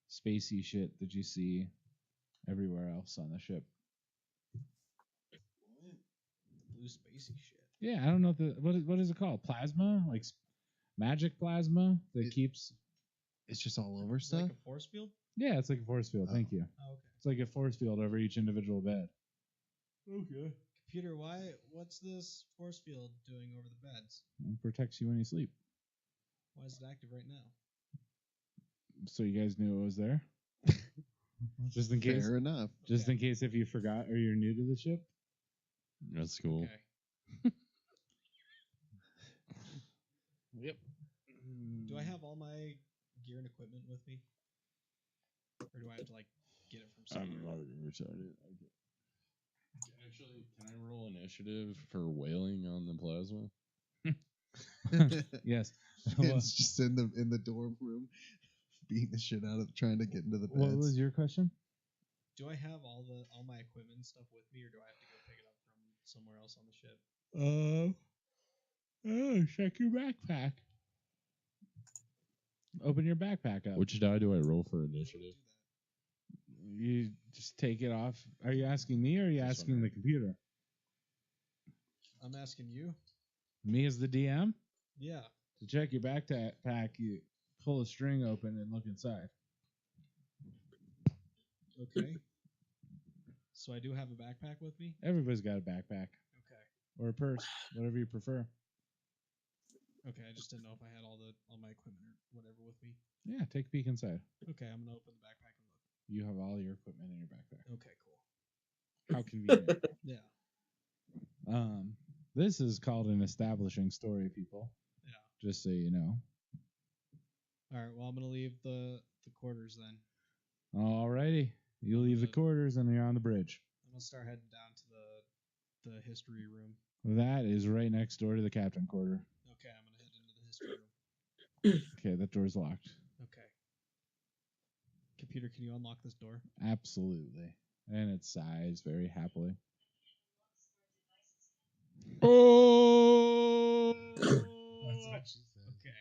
spacey shit that you see everywhere else on the ship. Blue spacey shit. Yeah, I don't know what is it called? Plasma? Like magic plasma that keeps. It's just all over Is it stuff. like a force field? Yeah, it's like a force field. Oh. Thank you. Oh, okay. It's like a force field over each individual bed. Okay. Computer, what's this force field doing over the beds? It protects you when you sleep. Why is it active right now? So you guys knew it was there. Just in case. Fair enough. Just in case if you forgot or you're new to the ship. That's cool. Okay. Yep. Do I have all my gear and equipment with me? Or do I have to like get it from I'm somewhere? not even retarded. Actually, can I roll initiative for whaling on the plasma? Yes. It's just in the dorm room, beating the shit out of trying to get into the beds. What was your question? Do I have all my equipment and stuff with me, or do I have to go pick it up from somewhere else on the ship? Check your backpack. Open your backpack up. Which die do I roll for initiative? You just take it off. Are you asking me or are you Just asking the computer? I'm asking you. Me as the DM? Yeah. To check your backpack, you pull a string open and look inside. Okay. So I do have a backpack with me? Everybody's got a backpack Okay. or a purse, whatever you prefer. Okay, I just didn't know if I had all my equipment or whatever with me. Yeah, take a peek inside. Okay, I'm gonna open the backpack and look. You have all your equipment in your backpack. Okay, cool. How convenient. Yeah. This is called an establishing story, people. Yeah. Just so you know. All right. Well, I'm gonna leave the quarters then. Alrighty. You leave the quarters and you're on the bridge. I'm gonna start heading down to the history room. That is right next door to the captain quarter. Okay, I'm gonna head into the history room. Okay, that door's locked. Okay. Computer, can you unlock this door? Absolutely. and it sighs very happily. Oh! That's what she said. Okay.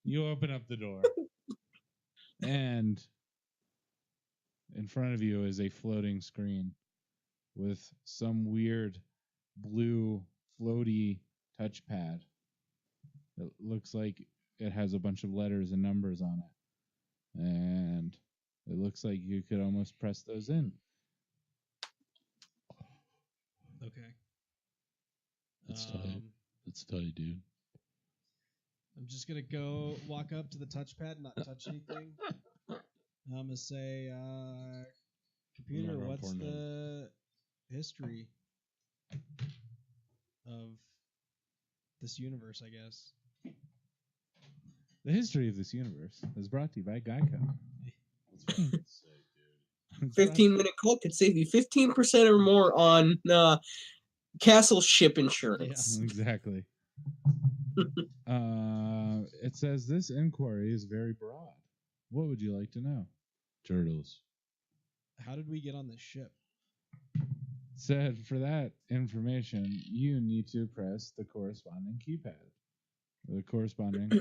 You open up the door, and in front of you is a floating screen with some weird blue floaty touchpad. It looks like it has a bunch of letters and numbers on it. And it looks like you could almost press those in. Okay. That's tight. That's tight, dude. I'm just gonna go walk up to the touchpad and not touch anything. And I'm gonna say, computer, Not around what's Pornhub. the history of this universe? I guess. The history of this universe is brought to you by Geico. That's fucking sick, dude. It's brought- 15-minute call could save you 15% or more on castle ship insurance. Exactly. It says this inquiry is very broad. What would you like to know? Turtles. How did we get on this ship? Said for that information, you need to press the corresponding keypad, the corresponding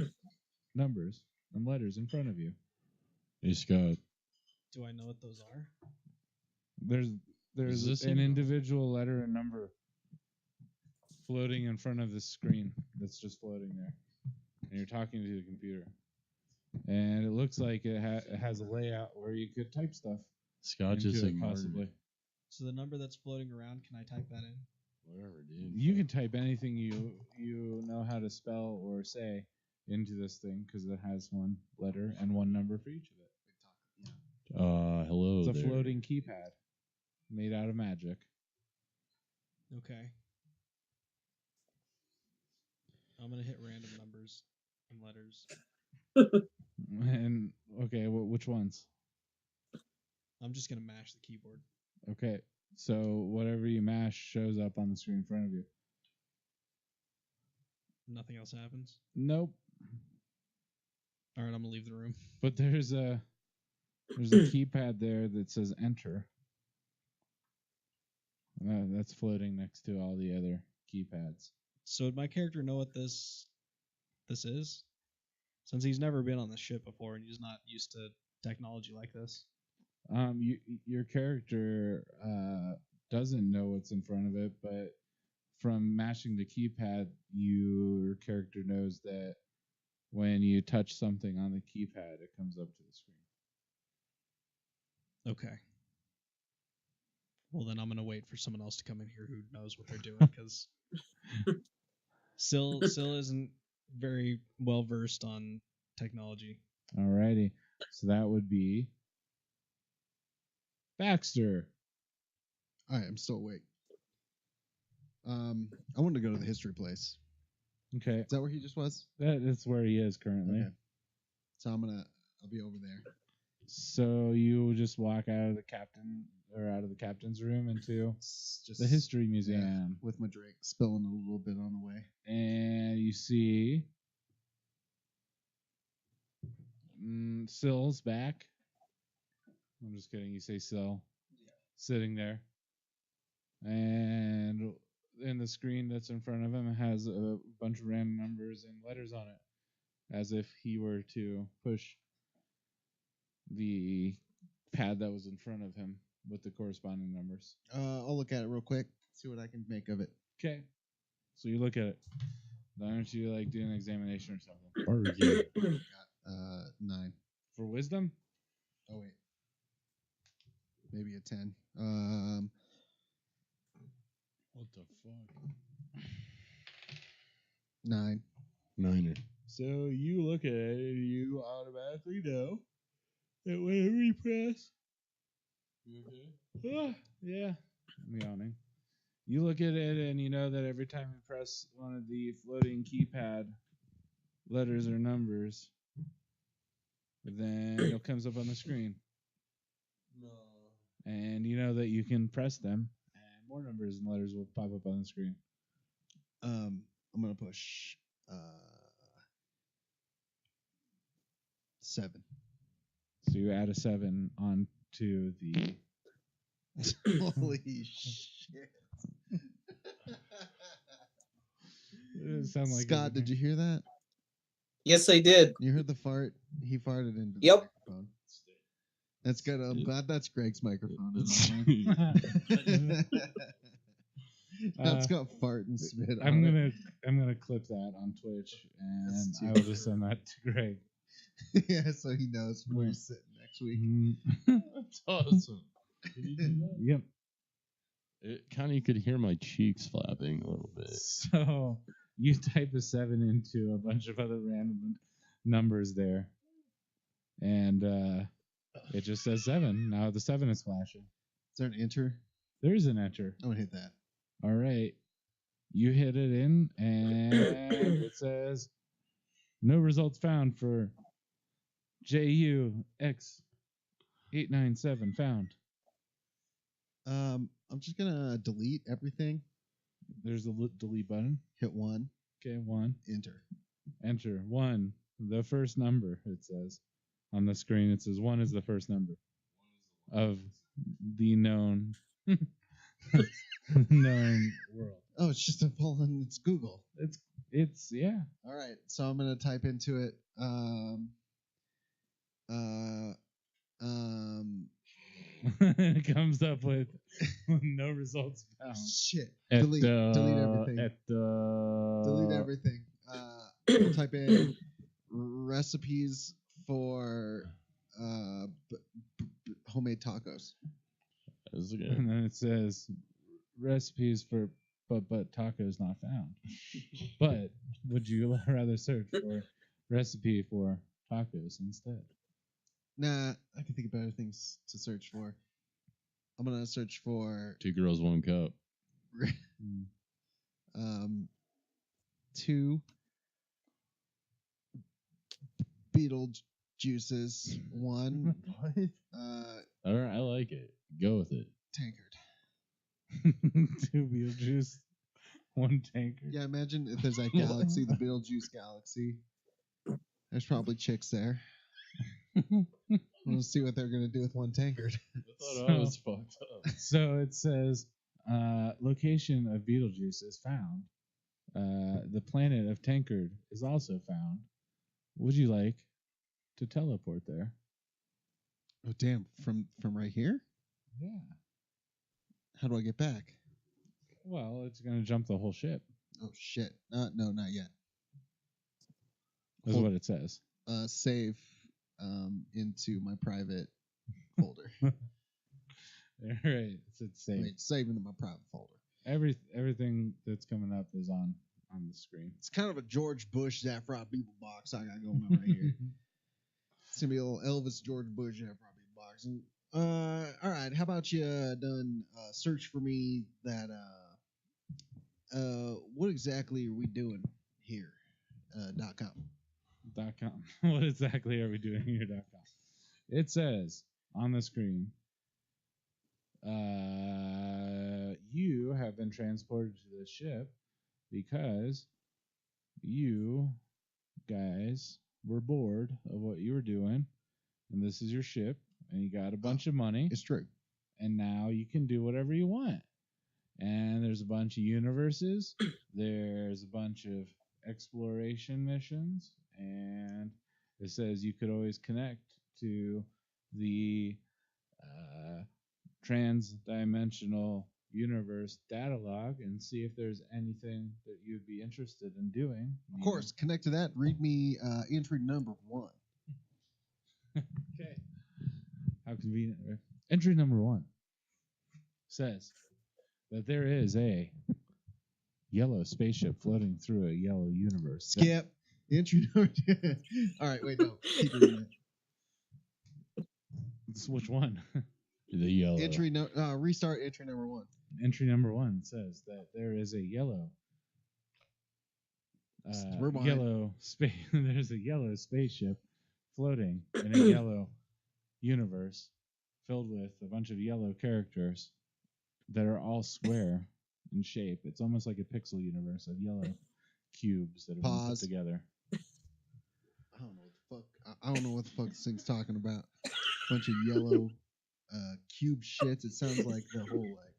numbers and letters in front of you. Hey, Scott. Do I know what those are? There's Is this an in- individual letter and number floating in front of the screen that's just floating there, and you're talking to the computer. And it looks like it has a layout where you could type stuff. Scott into just it, ignored possibly. me. So the number that's floating around, can I type that in? Whatever, dude. You can type anything you know how to spell or say into this thing because it has one letter and one number for each of it. Hello It's a there. floating keypad made out of magic. Okay. I'm gonna hit random numbers and letters. And okay, which ones? I'm just gonna mash the keyboard. Okay, so whatever you mash shows up on the screen in front of you. Nothing else happens. Nope. All right, I'm gonna leave the room. But there's a keypad there that says enter. That's floating next to all the other keypads. So would my character know what this is? Since he's never been on the ship before and he's not used to technology like this. Your character doesn't know what's in front of it, but from mashing the keypad, your character knows that when you touch something on the keypad, it comes up to the screen. Okay. Well, then I'm gonna wait for someone else to come in here who knows what they're doing because Sil isn't very well versed on technology. Alrighty, so that would be Baxter. All right, I'm still awake. I wanted to go to the history place. Okay, Is that where he just was? that's where he is currently. Okay. So I'll be over there. So you just walk out of the captain's room into It's just the history museum, with my drink, spilling a little bit on the way. and you see Sill's back. I'm just kidding. You say Sill, sitting there, and in the screen that's in front of him has a bunch of random numbers and letters on it, as if he were to push the pad that was in front of him with the corresponding numbers. I'll look at it real quick, see what I can make of it. Okay. So you look at it. Why don't you like do an examination or something? Barbecue. 9. For wisdom? Oh wait, maybe a 10. What the fuck? 9. Niner. So you look at it and you automatically know that whenever you press. You okay? Yeah. I'm yawning. You look at it and you know that every time you press one of the floating keypad letters or numbers, then it comes up on the screen. No. And you know that you can press them and more numbers and letters will pop up on the screen. I'm gonna push 7. So you add a 7 onto the Holy shit. It sound like Scott, did you hear that? Yes, I did. You heard the fart? He farted into the Yep. microphone. That's good. I'm glad that's Greg's microphone. That's got fart and spit I'm on it. gonna clip that on Twitch and That's I will just send that to Greg. Yeah, so he knows where he's sitting next week. That's awesome. Did you do that? Yep. It kind of you could hear my cheeks flapping a little bit. So you type a 7 into a bunch of other random numbers there, and it just says 7. Now the 7 is flashing. Is there an enter? There is an enter. I'm gonna hit that. All right. You hit it in, and it says no results found for JUX897 found. I'm just gonna delete everything. There's a delete button. Hit 1. Okay, 1. Enter. Enter 1. The first number, it says. On the screen, it says 1 is the first number of the known known world. Oh, it's just a pull in. It's Google. It's yeah. All right, so I'm gonna type into it. It comes up with no results found. Shit. Delete everything. Delete everything. I'll type in recipes for homemade tacos. That's good. And then it says recipes for but tacos not found. But would you rather search for recipe for tacos instead? Nah, I can think of better things to search for. I'm gonna search for 2 girls, 1 cup. 2 beetle juices, 1 All right, I like it. Go with it. tankard. 2 Beetlejuice, 1 tankard. Yeah, imagine if there's that galaxy, the Beetlejuice galaxy. There's probably chicks there. We'll see what they're gonna do with 1 tankard. I thought I was fucked up. So it says location of Beetlejuice is found. The planet of Tankard is also found. Would you like to teleport there? Oh damn! From right here? Yeah. How do I get back? Well, it's gonna jump the whole ship. Oh shit! No, not yet. Is what it says. Save into my private folder. All right. It's saved. Wait, save into my private folder. Everything that's coming up is on the screen. It's kind of a George Bush Zaffron Beeple box I got going on right here. It's gonna be a little Elvis George Bush Zaffron Beeple box. And, all right, how about you done search for me that what exactly are we doing here? .com. .com. What exactly are we doing here? .com. It says on the screen, you have been transported to the ship because you guys were bored of what you were doing, and this is your ship, and you got a bunch of money. It's true. And now you can do whatever you want. And there's a bunch of universes. There's a bunch of exploration missions, and it says you could always connect to the trans-dimensional universe data log and see if there's anything that you'd be interested in doing. Of course, connect to that. Read me entry number 1. Okay. How convenient. Right? Entry number 1 says that there is a yellow spaceship floating through a yellow universe. Skip. Entry number 2. All right, wait, no. Keep reading it. Which one? The yellow. Restart entry number 1. Entry number 1 says that there is a yellow there's a yellow spaceship floating in a yellow universe filled with a bunch of yellow characters that are all square in shape. It's almost like a pixel universe of yellow cubes that have been put together. I don't know what the fuck. I don't know what the fuck this thing's talking about. Bunch of yellow cube shits. It sounds like the whole like.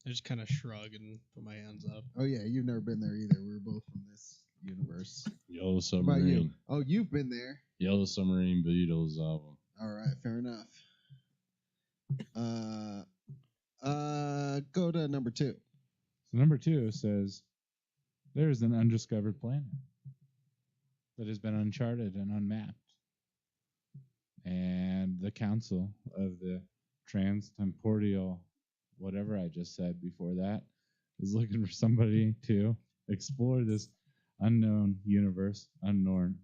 I just kind of shrug and put my hands up. Oh yeah, you've never been there either. We're both from this universe. Yellow What about you? Submarine. Oh, you've been there. Yellow Submarine Beatles album. All right, fair enough. Go to number 2. So number 2 says there is an undiscovered planet that has been uncharted and unmapped, and the council of the Transtemportial, whatever I just said before that, is looking for somebody to explore this unknown universe, unknown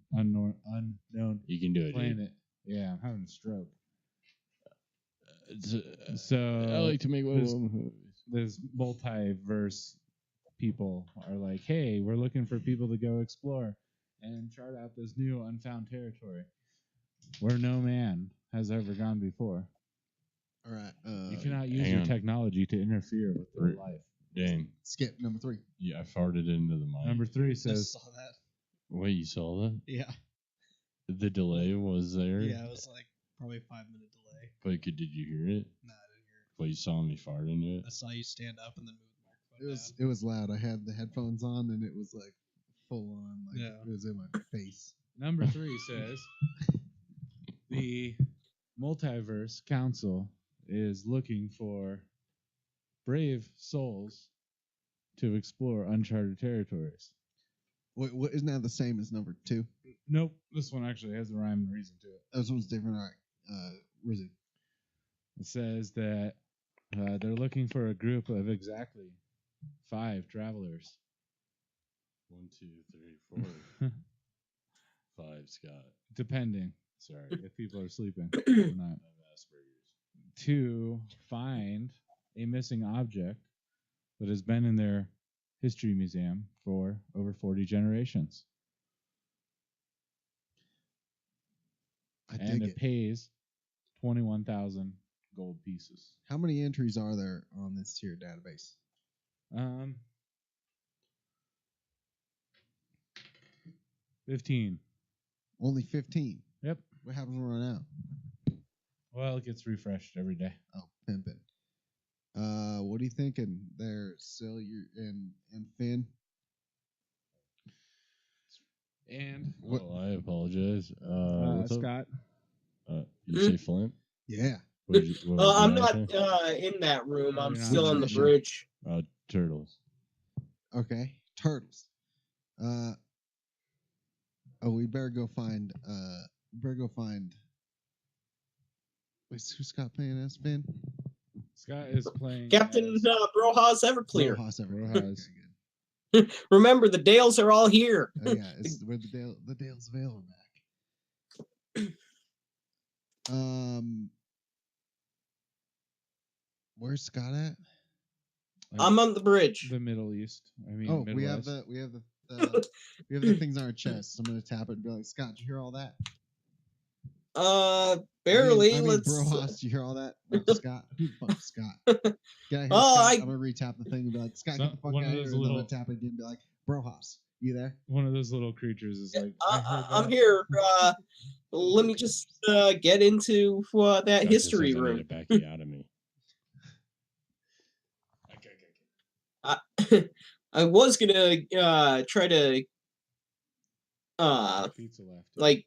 You can do it, dude. planet. Yeah, I'm having a stroke. So I like to make one. There's multiverse people are like, hey, we're looking for people to go explore and chart out this new unfound territory where no man has ever gone before. All right. You cannot use your technology to interfere with their life. Dang. Skip number 3. Yeah, I farted into the mic. Number 3 I says, saw that. Wait, you saw that? Yeah. The delay was there? Yeah, it was like probably a 5-minute delay. But did you hear it? Nah, I didn't hear it. But you saw me fart into it? I saw you stand up and then move the microphone It was loud. I had the headphones on and it was like full on. Like Yeah. it was in my face. number 3 says, the Multiverse Council is looking for brave souls to explore uncharted territories. What isn't that the same as number 2? Nope, this one actually has a rhyme and reason to it. This one's different. All right. Rizzy. It says that they're looking for a group of exactly 5 travelers. 1, 2, 3, 4. 5, Scott. Depending. Sorry. If people are sleeping or not. I have Asperger's. To find a missing object that has been in their history museum for over 40 generations. I And dig it it. pays 21,000 gold pieces. How many entries are there on this tier database? 15. Only 15. Yep. What happens when we run out? Well, it gets refreshed every day. Oh, pimpin'. What are you thinking there, Sil and Finn? And What? Oh, I apologize. What's up? Scott. You say Flint? Yeah. What did you I'm say? not in that room. I'm You're still not on the in bridge. Turtles. Okay. Turtles. We better go find. Wait, who's Scott playing as, Finn? Scott is playing Captain as Brohas Everclear. Rojas Everett. Rojas. Very good. Remember, the Dales are all here. Oh yeah, it's where the Dale's Vale are back. Where's Scott at? I'm on the bridge. the Middle East. I mean, Oh, Midwest. we have the things on our chest. So I'm gonna tap it and be like, Scott, did you hear all that? Barely. I mean, Let's. Brohas, did you hear all that? Not Scott. Who the fuck is Scott? Get out here, Oh, Scott. I- I'm gonna re-tap the thing and be like, Scott, So- get the fuck one out of of here. those And then I'm little- gonna tap it again and be like, Brohas, you there? One of those little creatures is like, I heard I'm that. here. Let me just get into that That just history says I need room. to back you out of me. I was gonna try to Pizza left. like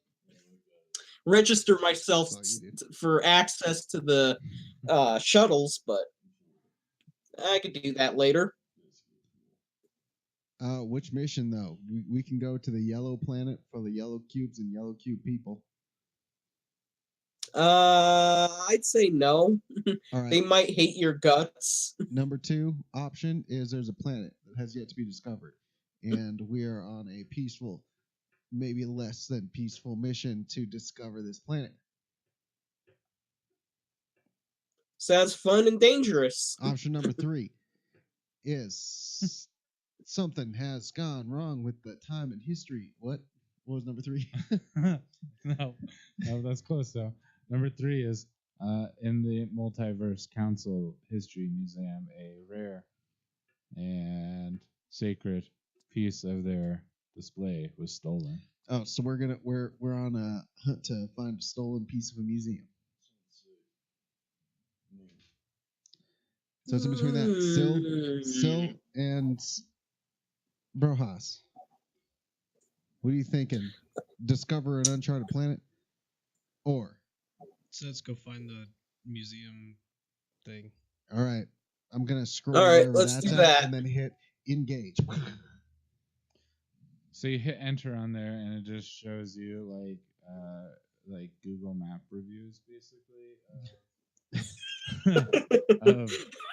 register myself That's all you did. for access to the shuttles, but I could do that later. Which mission though? We can go to the yellow planet for the yellow cubes and yellow cube people. I'd say no. All right. They might hate your guts. Number 2 option is there's a planet that has yet to be discovered, and we are on a peaceful, maybe less than peaceful mission to discover this planet. Sounds fun and dangerous. Option number 3 is something has gone wrong with the time and history. What was number 3? no, that's close though. Number 3 is in the Multiverse Council History Museum, a rare and sacred piece of their display was stolen. Oh, so we're on a hunt to find a stolen piece of a museum. So it's in between that. Sil, and Brojas. What are you thinking? Discover an uncharted planet? Or? So let's go find the museum thing. All right. I'm going to scroll All right, wherever let's that's do at that. and then hit engage. So you hit enter on there, and it just shows you like Google Map reviews, basically, of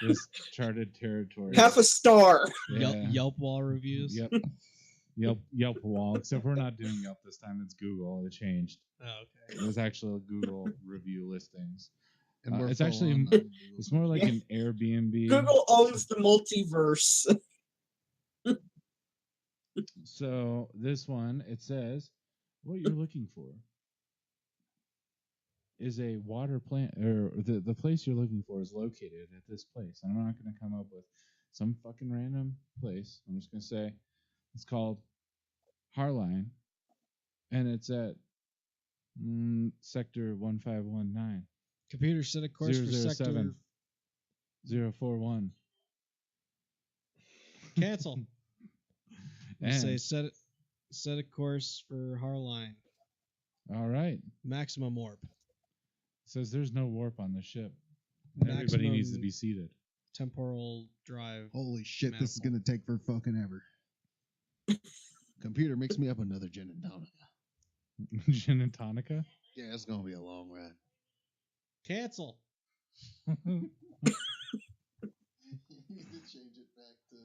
this charted territory. Half a star. Yeah. Yelp wall reviews. Yep. Yelp wall. Except we're not doing Yelp this time. It's Google. It changed. Oh, okay. It was actually Google review listings. And we're It's full actually on Google. it's more like an Airbnb. Google owns the multiverse. So this one, it says, what you're looking for is a water plant, or the place you're looking for is located at this place. And I'm not going to come up with some fucking random place. I'm just going to say it's called Harline, and it's at sector 1519. Computer set a course for sector. 041. Cancel. And Say set a course for Harline. all right. Maximum warp. Says there's no warp on the ship. Everybody Maximum needs to be seated. Temporal drive. Holy shit, this is going to take for fucking ever. Computer, mix me up another gin and tonic. Gin and tonica? Yeah, it's going to be a long ride. Cancel. You need to change it back to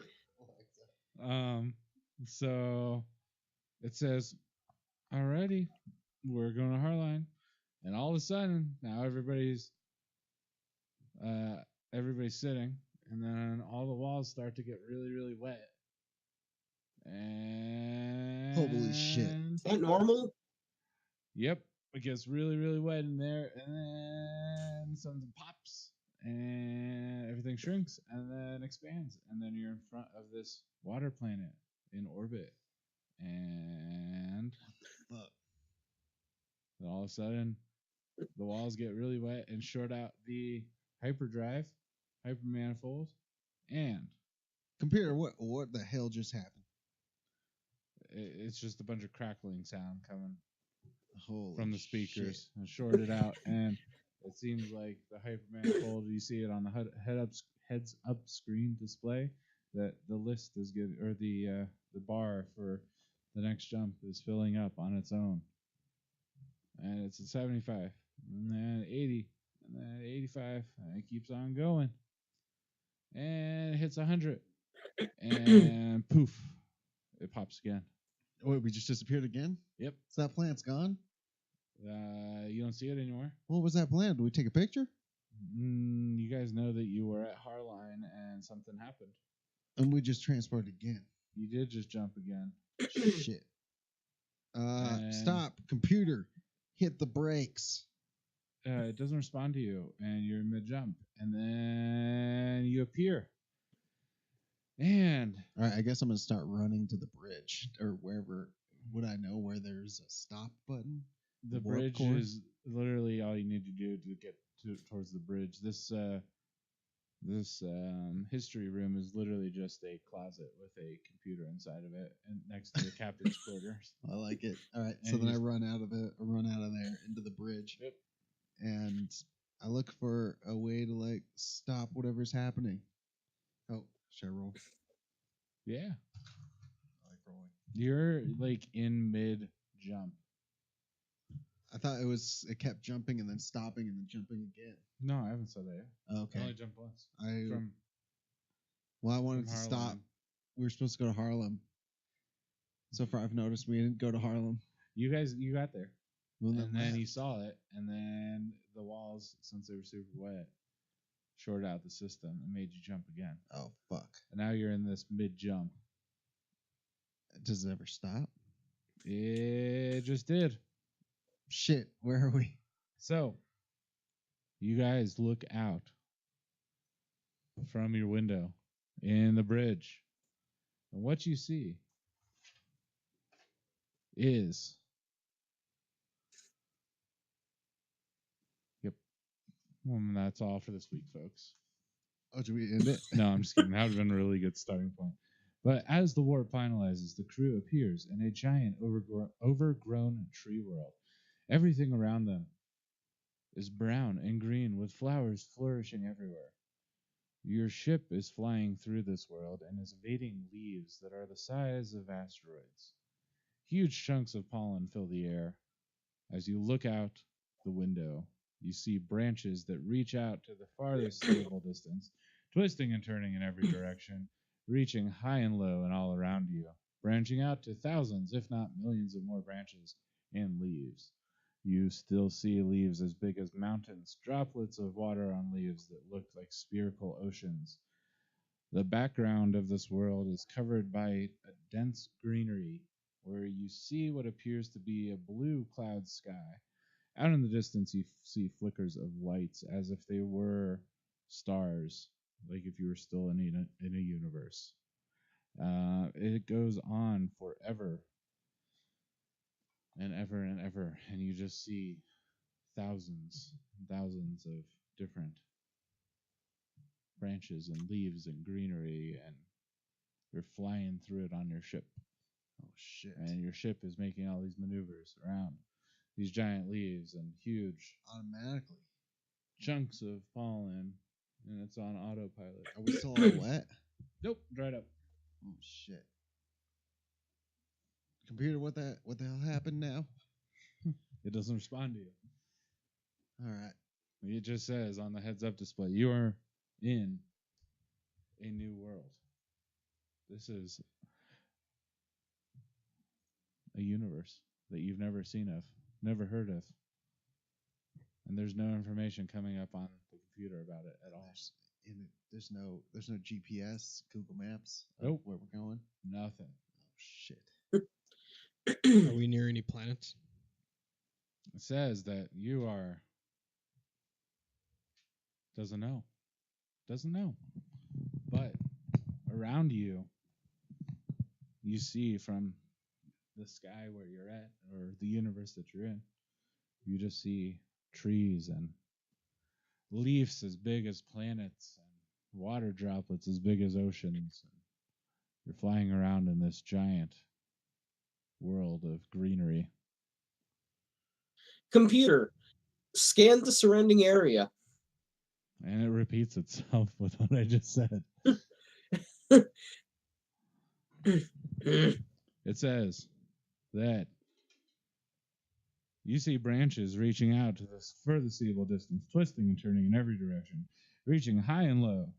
Alexa. So it says, alrighty, we're going to Harline. And all of a sudden, now everybody's sitting, and then all the walls start to get really, really wet. And Holy shit. Is that normal? Yep, it gets really, really wet in there, and then something pops, and everything shrinks, and then expands, and then you're in front of this water planet in orbit, and Fuck. all of a sudden, the walls get really wet and short out the hyperdrive, hypermanifold, and Computer, what the hell just happened? it's just a bunch of crackling sound coming Holy from the speakers shit. and shorted out, and it seems like the hypermanifold, you see it on the heads up screen display, that the list is getting, or the bar for the next jump is filling up on its own, and it's at 75, and then 80, and then 85, and it keeps on going, and it hits 100, and poof, it pops again. Wait, we just disappeared again? Yep. So that plant's gone? You don't see it anymore. What was that plant? Did we take a picture? You guys know that you were at Harline and something happened. And we just transported again. You did just jump again. Shit. Stop. Computer. Hit the brakes. It doesn't respond to you, and you're mid-jump. And then you appear. And All right, I guess I'm going to start running to the bridge or wherever. Would I know where there's a stop button? the warp bridge core? is literally all you need to do to get towards the bridge. This history room is literally just a closet with a computer inside of it, and next to the captain's quarters. I like it. All right, so And then you I just- run out of there into the bridge. Yep. And I look for a way to like stop whatever's happening. Oh, should I roll? Yeah, I like rolling. you're like in mid jump. I thought it kept jumping and then stopping and then jumping again. No, I haven't said that yet. Okay. I only jumped once. I From wanted to stop. Harlem. We were supposed to go to Harlem. So far, I've noticed we didn't go to Harlem. You got there. Well, And then left. you saw it, and then the walls, since they were super wet, shorted out the system and made you jump again. Oh fuck! And now you're in this mid jump. Does it ever stop? It just did. Shit! Where are we? So, you guys look out from your window in the bridge, and what you see is that's all for this week, folks. Oh, should we end it? No, I'm just kidding. That would have been a really good starting point. But as the warp finalizes, the crew appears in a giant overgrown tree world. Everything around them is brown and green with flowers flourishing everywhere. Your ship is flying through this world and is evading leaves that are the size of asteroids. Huge chunks of pollen fill the air. As you look out the window, you see branches that reach out to the farthest stable distance, twisting and turning in every direction, reaching high and low and all around you, branching out to thousands, if not millions, of more branches and leaves. You still see leaves as big as mountains, droplets of water on leaves that look like spherical oceans. The background of this world is covered by a dense greenery where you see what appears to be a blue cloud sky. Out in the distance, you see flickers of lights as if they were stars, like if you were still in a universe. It goes on forever and ever and ever, and you just see thousands and thousands of different branches and leaves and greenery, and you're flying through it on your ship. Oh, shit. And your ship is making all these maneuvers around these giant leaves and huge Automatically. chunks of pollen, and it's on autopilot. Are we still all wet? Nope, dried up. Oh, shit. Computer, what the hell happened now? It doesn't respond to you. All right. It just says on the heads-up display, you are in a new world. This is a universe that you've never seen of, never heard of. And there's no information coming up on the computer about it at all. There's no GPS, Google Maps. Nope. Where we're going? Nothing. Oh, shit. Are we near any planets? It says that you are... Doesn't know. But around you, you see from the sky where you're at, or the universe that you're in, you just see trees and leaves as big as planets and water droplets as big as oceans. And you're flying around in this giant world of greenery. Computer, scan the surrounding area. And it repeats itself with what I just said. It says that you see branches reaching out to this furthest seeable distance, twisting and turning in every direction, reaching high and low,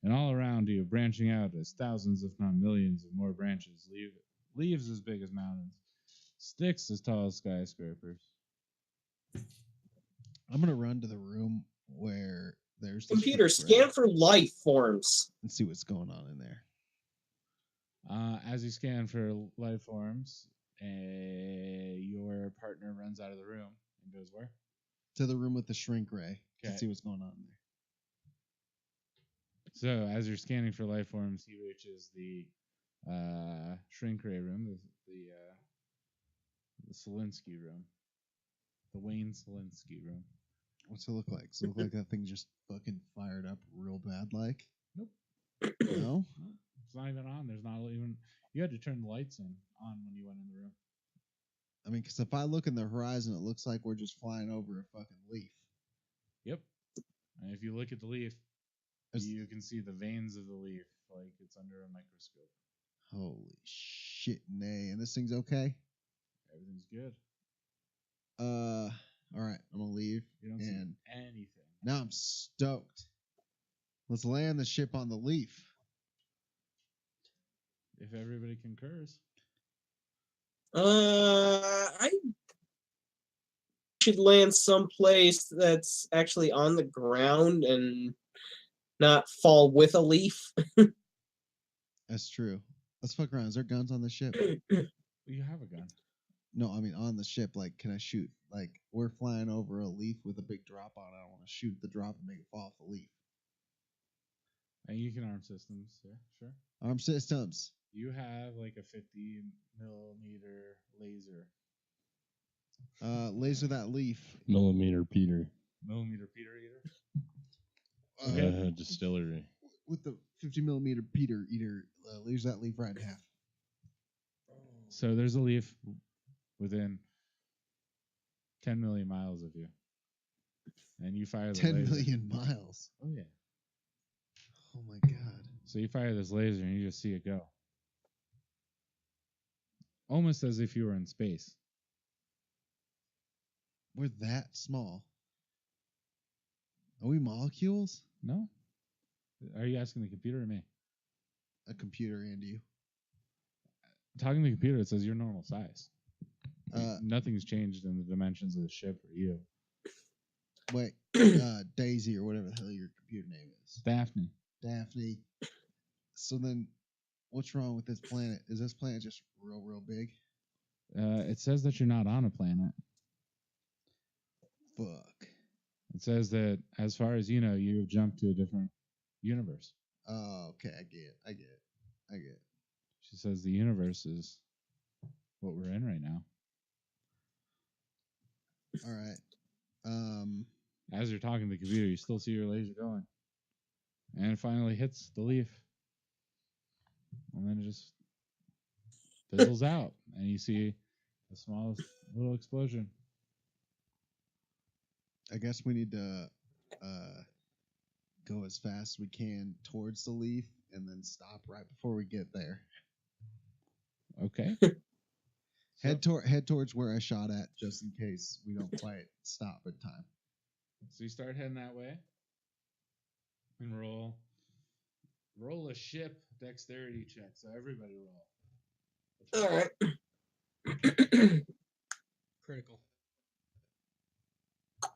and all around you, branching out as thousands, if not millions, of more branches, leaves as big as mountains, sticks as tall as skyscrapers. I'm going to run to the room where there's the Computer, shipwreck scan for life forms. and see what's going on in there. As you scan for life forms, your partner runs out of the room and goes where? To the room with the shrink ray to Okay. see what's going on in there. So as you're scanning for life forms, he reaches the shrink ray room, the Selinsky room, the Wayne Selinsky room. What's it look like? Does it look like that thing just fucking fired up real bad like? Nope. No? It's not even on. There's not even. You had to turn the lights on when you went in the room. I mean, because if I look in the horizon, it looks like we're just flying over a fucking leaf. Yep. And if you look at the leaf, you can see the veins of the leaf like it's under a microscope. Holy shit, nay. And this thing's okay? Everything's good. All right, I'm gonna leave. You don't and see anything. now I'm stoked. Let's land the ship on the leaf. If everybody concurs. I should land someplace that's actually on the ground and not fall with a leaf. That's true. Let's fuck around. Is there guns on the ship? You have a gun. No, I mean on the ship. Like, can I shoot? Like, we're flying over a leaf with a big drop on it. I want to shoot the drop and make it fall off the leaf. And you can arm systems. Yeah, sure. Arm systems. You have like a 50 millimeter laser. Laser that leaf. Millimeter Peter. Millimeter Peter Eater? Distillery. With the 50 millimeter Peter eater, leaves that leaf right in half. So there's a leaf within 10 million miles of you. And you fire the 10 laser. million miles. Oh, yeah. Oh my god. So you fire this laser and you just see it go. Almost as if you were in space. We're that small. Are we molecules? No? Are you asking the computer or me? A computer and you. Talking to the computer, it says you're normal size. Uh, Nothing's changed in the dimensions of the ship or you. Wait, Daisy or whatever the hell your computer name is. Daphne. Daphne. So then, what's wrong with this planet? Is this planet just real big? It says that you're not on a planet. Fuck. It says that, as far as you know, you've jumped to a different universe. Oh, okay. I get it. She says the universe is what we're in right now. All right. As you're talking to the computer, you still see your laser going. And it finally hits the leaf. And then it just fizzles out. And you see the smallest little explosion. I guess we need to go as fast as we can towards the leaf and then stop right before we get there. Okay. Head towards where I shot at, just in case we don't quite stop in time. So you start heading that way. And roll a ship dexterity check. So everybody roll. All right. Critical.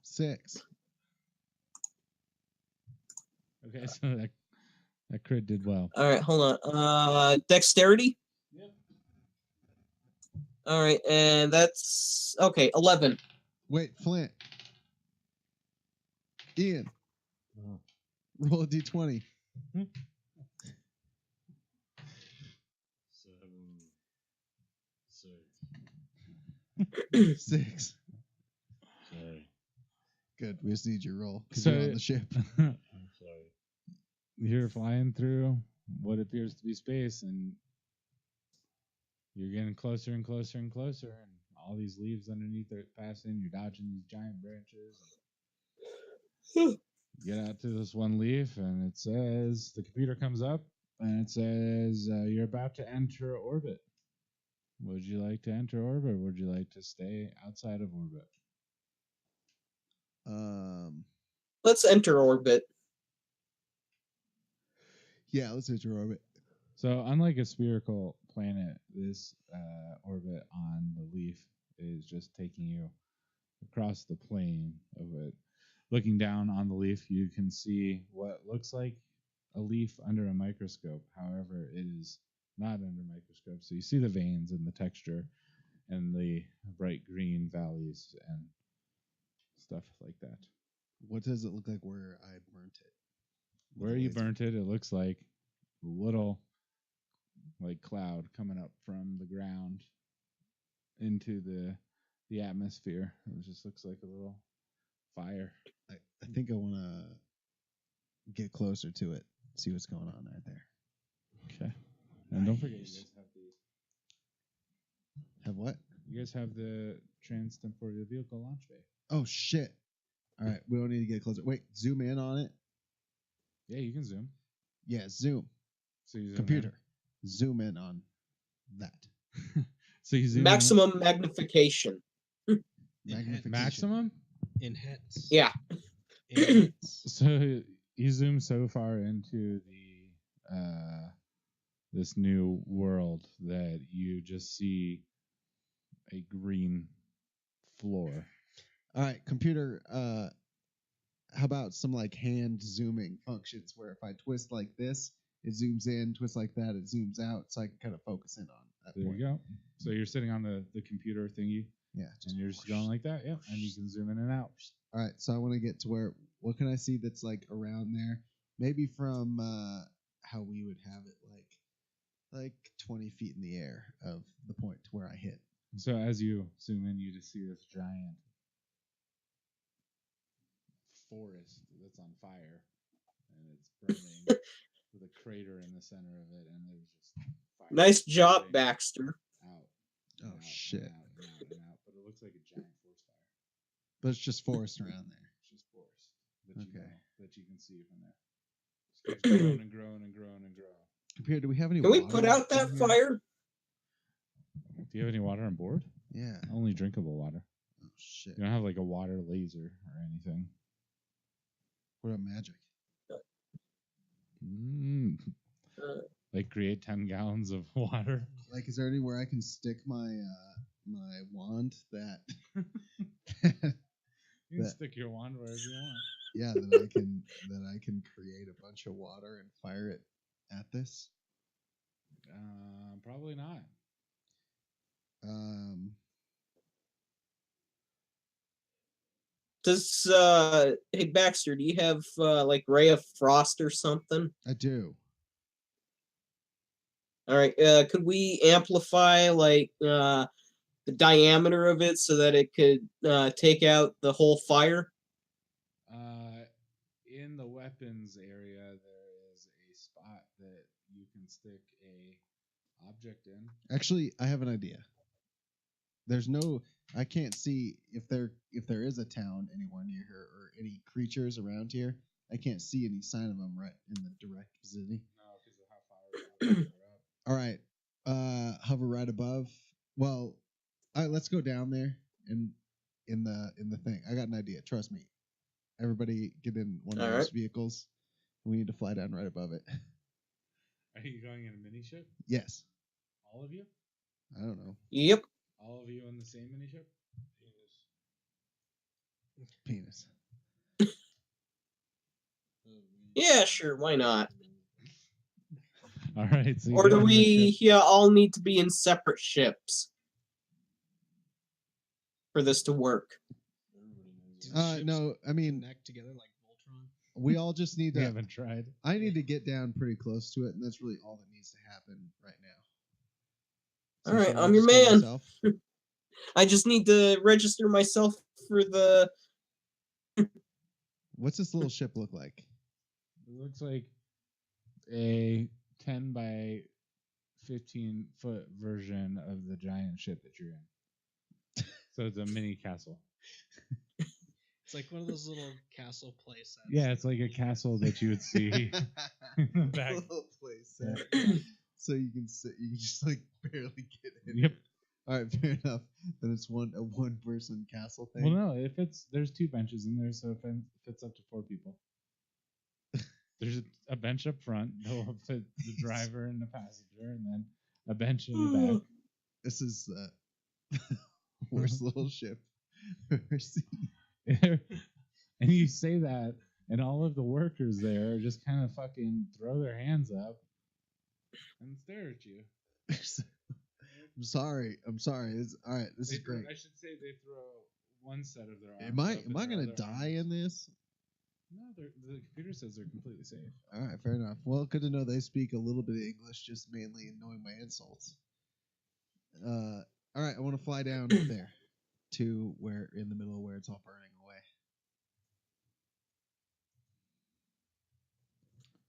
6. Okay, so that crit did well. All right, hold on. Dexterity? Yep. All right, and that's okay, 11. Wait, Flint. Ian. Roll a d20. 7, 6. 6. Sorry. Good. We just need your roll because So- you're on the ship. I'm sorry. You're flying through what appears to be space, and you're getting closer and closer and closer, and all these leaves underneath are passing. You're dodging these giant branches. Get out to this one leaf, and it says, the computer comes up, and it says, you're about to enter orbit. Would you like to enter orbit, or would you like to stay outside of orbit? Let's enter orbit. Yeah, let's enter orbit. So, unlike a spherical planet, this orbit on the leaf is just taking you across the plane of it. Looking down on the leaf, you can see what looks like a leaf under a microscope. However, it is not under a microscope. So you see the veins and the texture and the bright green valleys and stuff like that. What does it look like where I burnt it? With Where the you laser? burnt it, it looks like a little like cloud coming up from the ground into the atmosphere. It just looks like a little fire. I think I want to get closer to it, see what's going on right there. Okay. And don't forget, you guys have Have what? the trans-temporal vehicle launch bay. Oh, shit. All right, we don't need to get closer. Wait, zoom in on it. Yeah, you can zoom. Yeah, zoom. So you zoom Computer. Zoom in on that. in. So you zoom Maximum magnification. Magnification. maximum. Enhance. Yeah. Enhance. So you zoom so far into the this new world that you just see a green floor. All right, computer. How about some like hand zooming functions where if I twist like this, it zooms in, twist like that, it zooms out, so I can kind of focus in on that There point. you go. So you're sitting on the computer thingy, Yeah. and you're just going like that, yeah, and you can zoom in and out. All right, so I want to get to where. What can I see that's like around there? Maybe from how we would have it, like 20 feet in the air of the point to where I hit. So as you zoom in, you just see this giant forest that's on fire, and it's burning with a crater in the center of it, and there's just fire Nice job, shooting Baxter. out. Oh, and out, shit. And out, and out, and out, but it looks like a giant forest fire. But it's just forest around there. It's just forest that you Okay. know, that you can see from there. Just keeps growing and growing and growing and growing. Computer, do we have any Can we water put out in that here? fire? Do you have any water on board? Yeah. Only drinkable water. Oh, shit. You don't have like a water laser or anything. What about magic? Like create 10 gallons of water. Like, is there anywhere I can stick my my wand that You can That- stick your wand wherever you want. yeah, that I can create a bunch of water and fire it at this? Probably not. Does hey Baxter, do you have like Ray of Frost or something? I do. All right. Could we amplify like the diameter of it so that it could take out the whole fire? In the weapons area, there is a spot that you can stick a object in. Actually, I have an idea. There's no. I can't see if there is a town anywhere near here or any creatures around here. I can't see any sign of them right in the direct vicinity. No, because of how far they're up. All right. Hover right above. Well, all right, let's go down there and in the thing. I got an idea. Trust me. Everybody get in one of All those right. vehicles. We need to fly down right above it. Are you going in a mini ship? Yes. All of you? I don't know. Yep. All of you on the same mini ship? Penis. Yeah, sure. Why not? All right. So you Or go do in the we ship. all need to be in separate ships for this to work? Do the ships No. I mean, connect together like Voltron? we all just need We to. haven't tried. I need to get down pretty close to it, and that's really all that needs to happen right now. All right, should I I'm your just go man. myself? I just need to register myself for the. What's this little ship look like? It looks like a 10 by 15-foot version of the giant ship that you're in. So it's a mini castle. It's like one of those little castle play sets. Yeah, it's like a castle that you would see in the back. Little place set. So you can sit. You can just like barely get in. Yep. All right, fair enough. Then it's a one person castle thing. Well, no, there's 2 benches in there, so it fits up to 4 people. There's a bench up front that'll fit the driver and the passenger, and then a bench in the back. This is the worst little ship I've ever seen. And you say that, and all of the workers there just kind of fucking throw their hands up and stare at you. I'm sorry. It's, all right, this is great. I should say they throw one set of their arms. Am I up and their gonna other die arms- in this? No, the computer says they're completely safe. All right, fair enough. Well, good to know they speak a little bit of English, just mainly knowing my insults. All right, I want to fly down there to where in the middle where it's all burning away.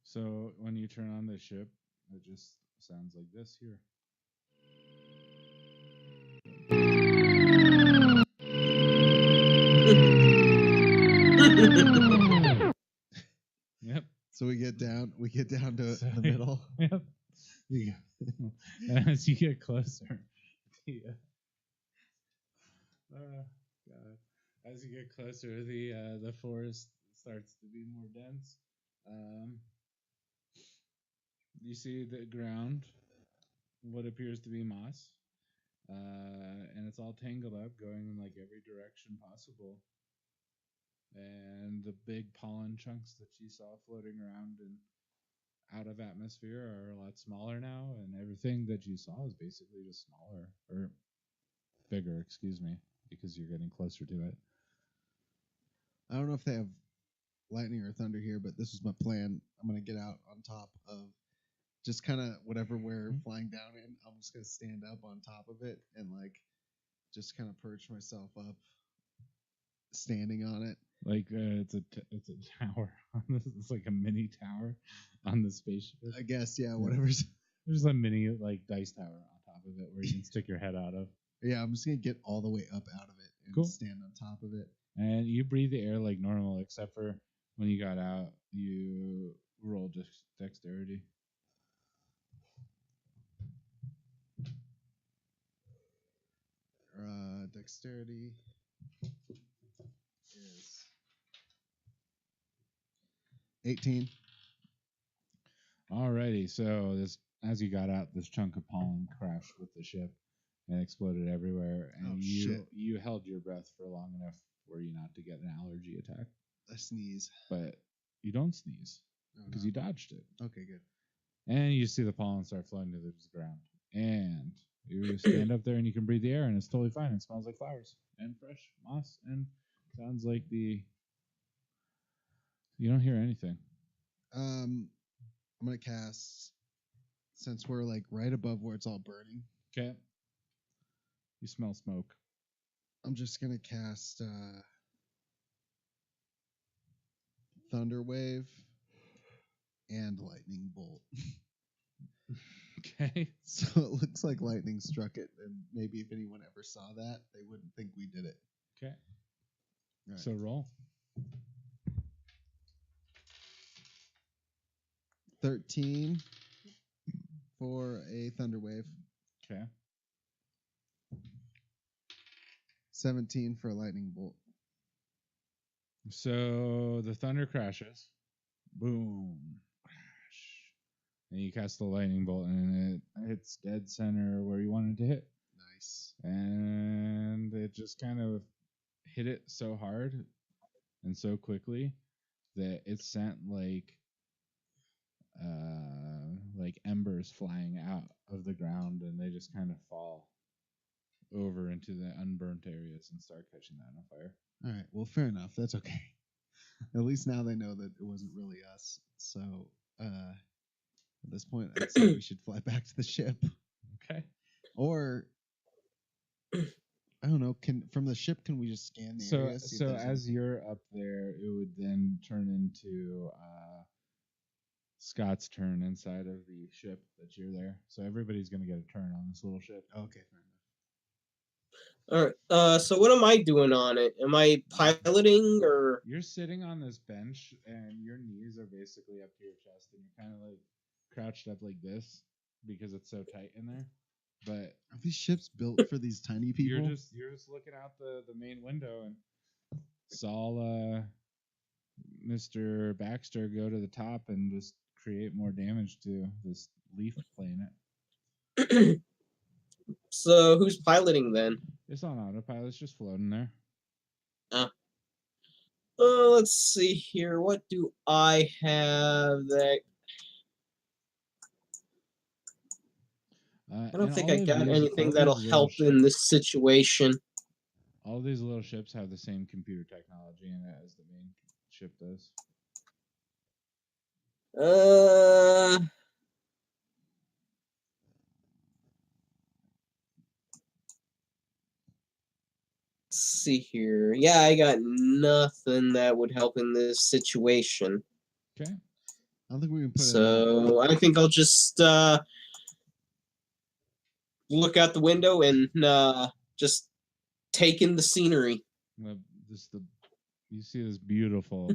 So when you turn on the ship, it just sounds like this here. Yep. So we get down to So- the middle. Yep. And as you get closer, God. As you get closer, the forest starts to be more dense. You see the ground, what appears to be moss, and it's all tangled up, going in like every direction possible. And the big pollen chunks that you saw floating around and out of atmosphere are a lot smaller now, and everything that you saw is basically just smaller or bigger, excuse me, because you're getting closer to it. I don't know if they have lightning or thunder here, but this was my plan. I'm gonna get out on top of just kind of whatever we're flying down in. I'm just gonna stand up on top of it and like just kind of perch myself up, standing on it, Like it's a tower on this. It's like a mini tower on the spaceship. I guess, yeah, whatever's. There's a mini like dice tower on top of it where you can stick your head out of. Yeah, I'm just gonna get all the way up out of it and Cool. stand on top of it. And you breathe the air like normal, except for when you got out, you roll dexterity. Dexterity is 18. Alrighty, so this as you got out, this chunk of pollen crashed with the ship and exploded everywhere, and Oh, you shit. you held your breath for long enough for you not to get an allergy attack. I sneeze. But you don't sneeze Oh, because no. you dodged it. Okay, good. And you see the pollen start flowing to the ground. And you stand up there and you can breathe the air, and it's totally fine. It smells like flowers and fresh moss, and sounds like you don't hear anything. I'm gonna cast, since we're like right above where it's all burning. Okay. You smell smoke. I'm just gonna cast Thunder Wave and Lightning Bolt. Okay. So it looks like lightning struck it, and maybe if anyone ever saw that, they wouldn't think we did it. Okay. Right. So roll. 13 for a Thunder Wave. Okay. 17 for a Lightning Bolt. So the thunder crashes. Boom. Crash. And you cast the lightning bolt, and it hits dead center where you wanted to hit. Nice. And it just kind of hit it so hard and so quickly that it sent like embers flying out of the ground, and they just kind of fall over into the unburnt areas and start catching that on fire. All right. Well, fair enough. That's okay. At least now they know that it wasn't really us. So at this point, I'd say we should fly back to the ship. Okay. Or I don't know. From the ship, can we just scan the area? So as you're up there, it would then turn into Scott's turn inside of the ship that you're there. So everybody's going to get a turn on this little ship. Okay, fair enough. All right. So what am I doing on it? Am I piloting or? You're sitting on this bench, and your knees are basically up to your chest, and you're kind of like crouched up like this because it's so tight in there. But are these ships built for these tiny people? You're just looking out the main window and saw Mr. Baxter go to the top and just create more damage to this leaf planet. So who's piloting then? It's on autopilot. It's just floating there. Let's see here. What do I have that? I don't think I got anything that'll help in this situation. All these little ships have the same computer technology in it as the main ship does. Let's see here. Yeah, I got nothing that would help in this situation. Okay. I don't think we can put so I think I'll just look out the window and just take in the scenery. You see this beautiful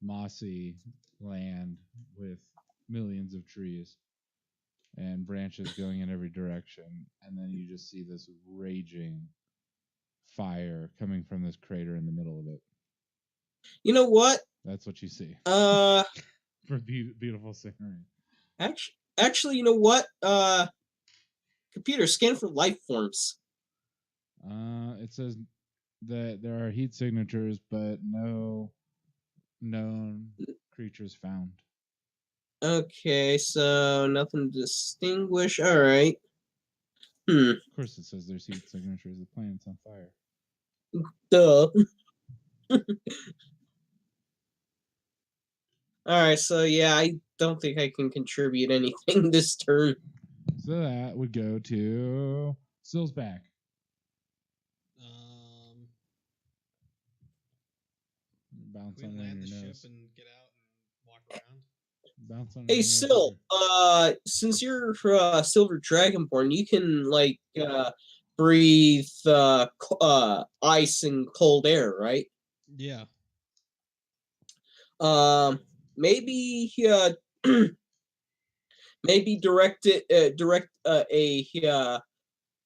mossy land with millions of trees and branches going in every direction, and then you just see this raging fire coming from this crater in the middle of it. You know what? That's what you see. For beautiful scenery. Actually, you know what? Computer, scan for life forms. It says that there are heat signatures, but no known creatures found. Okay, so nothing to distinguish. All right. Of course, it says there's heat signatures. The planet's on fire. Duh. All right, so yeah, I don't think I can contribute anything this turn. So that would go to Sill's back. Bounce Can on we it land in the your ship nose. and get out and walk around? Bounce on it Hey, in your nose Sil, later. since you're Silver Dragonborn, you can like breathe ice and cold air, right? Yeah. Maybe maybe direct a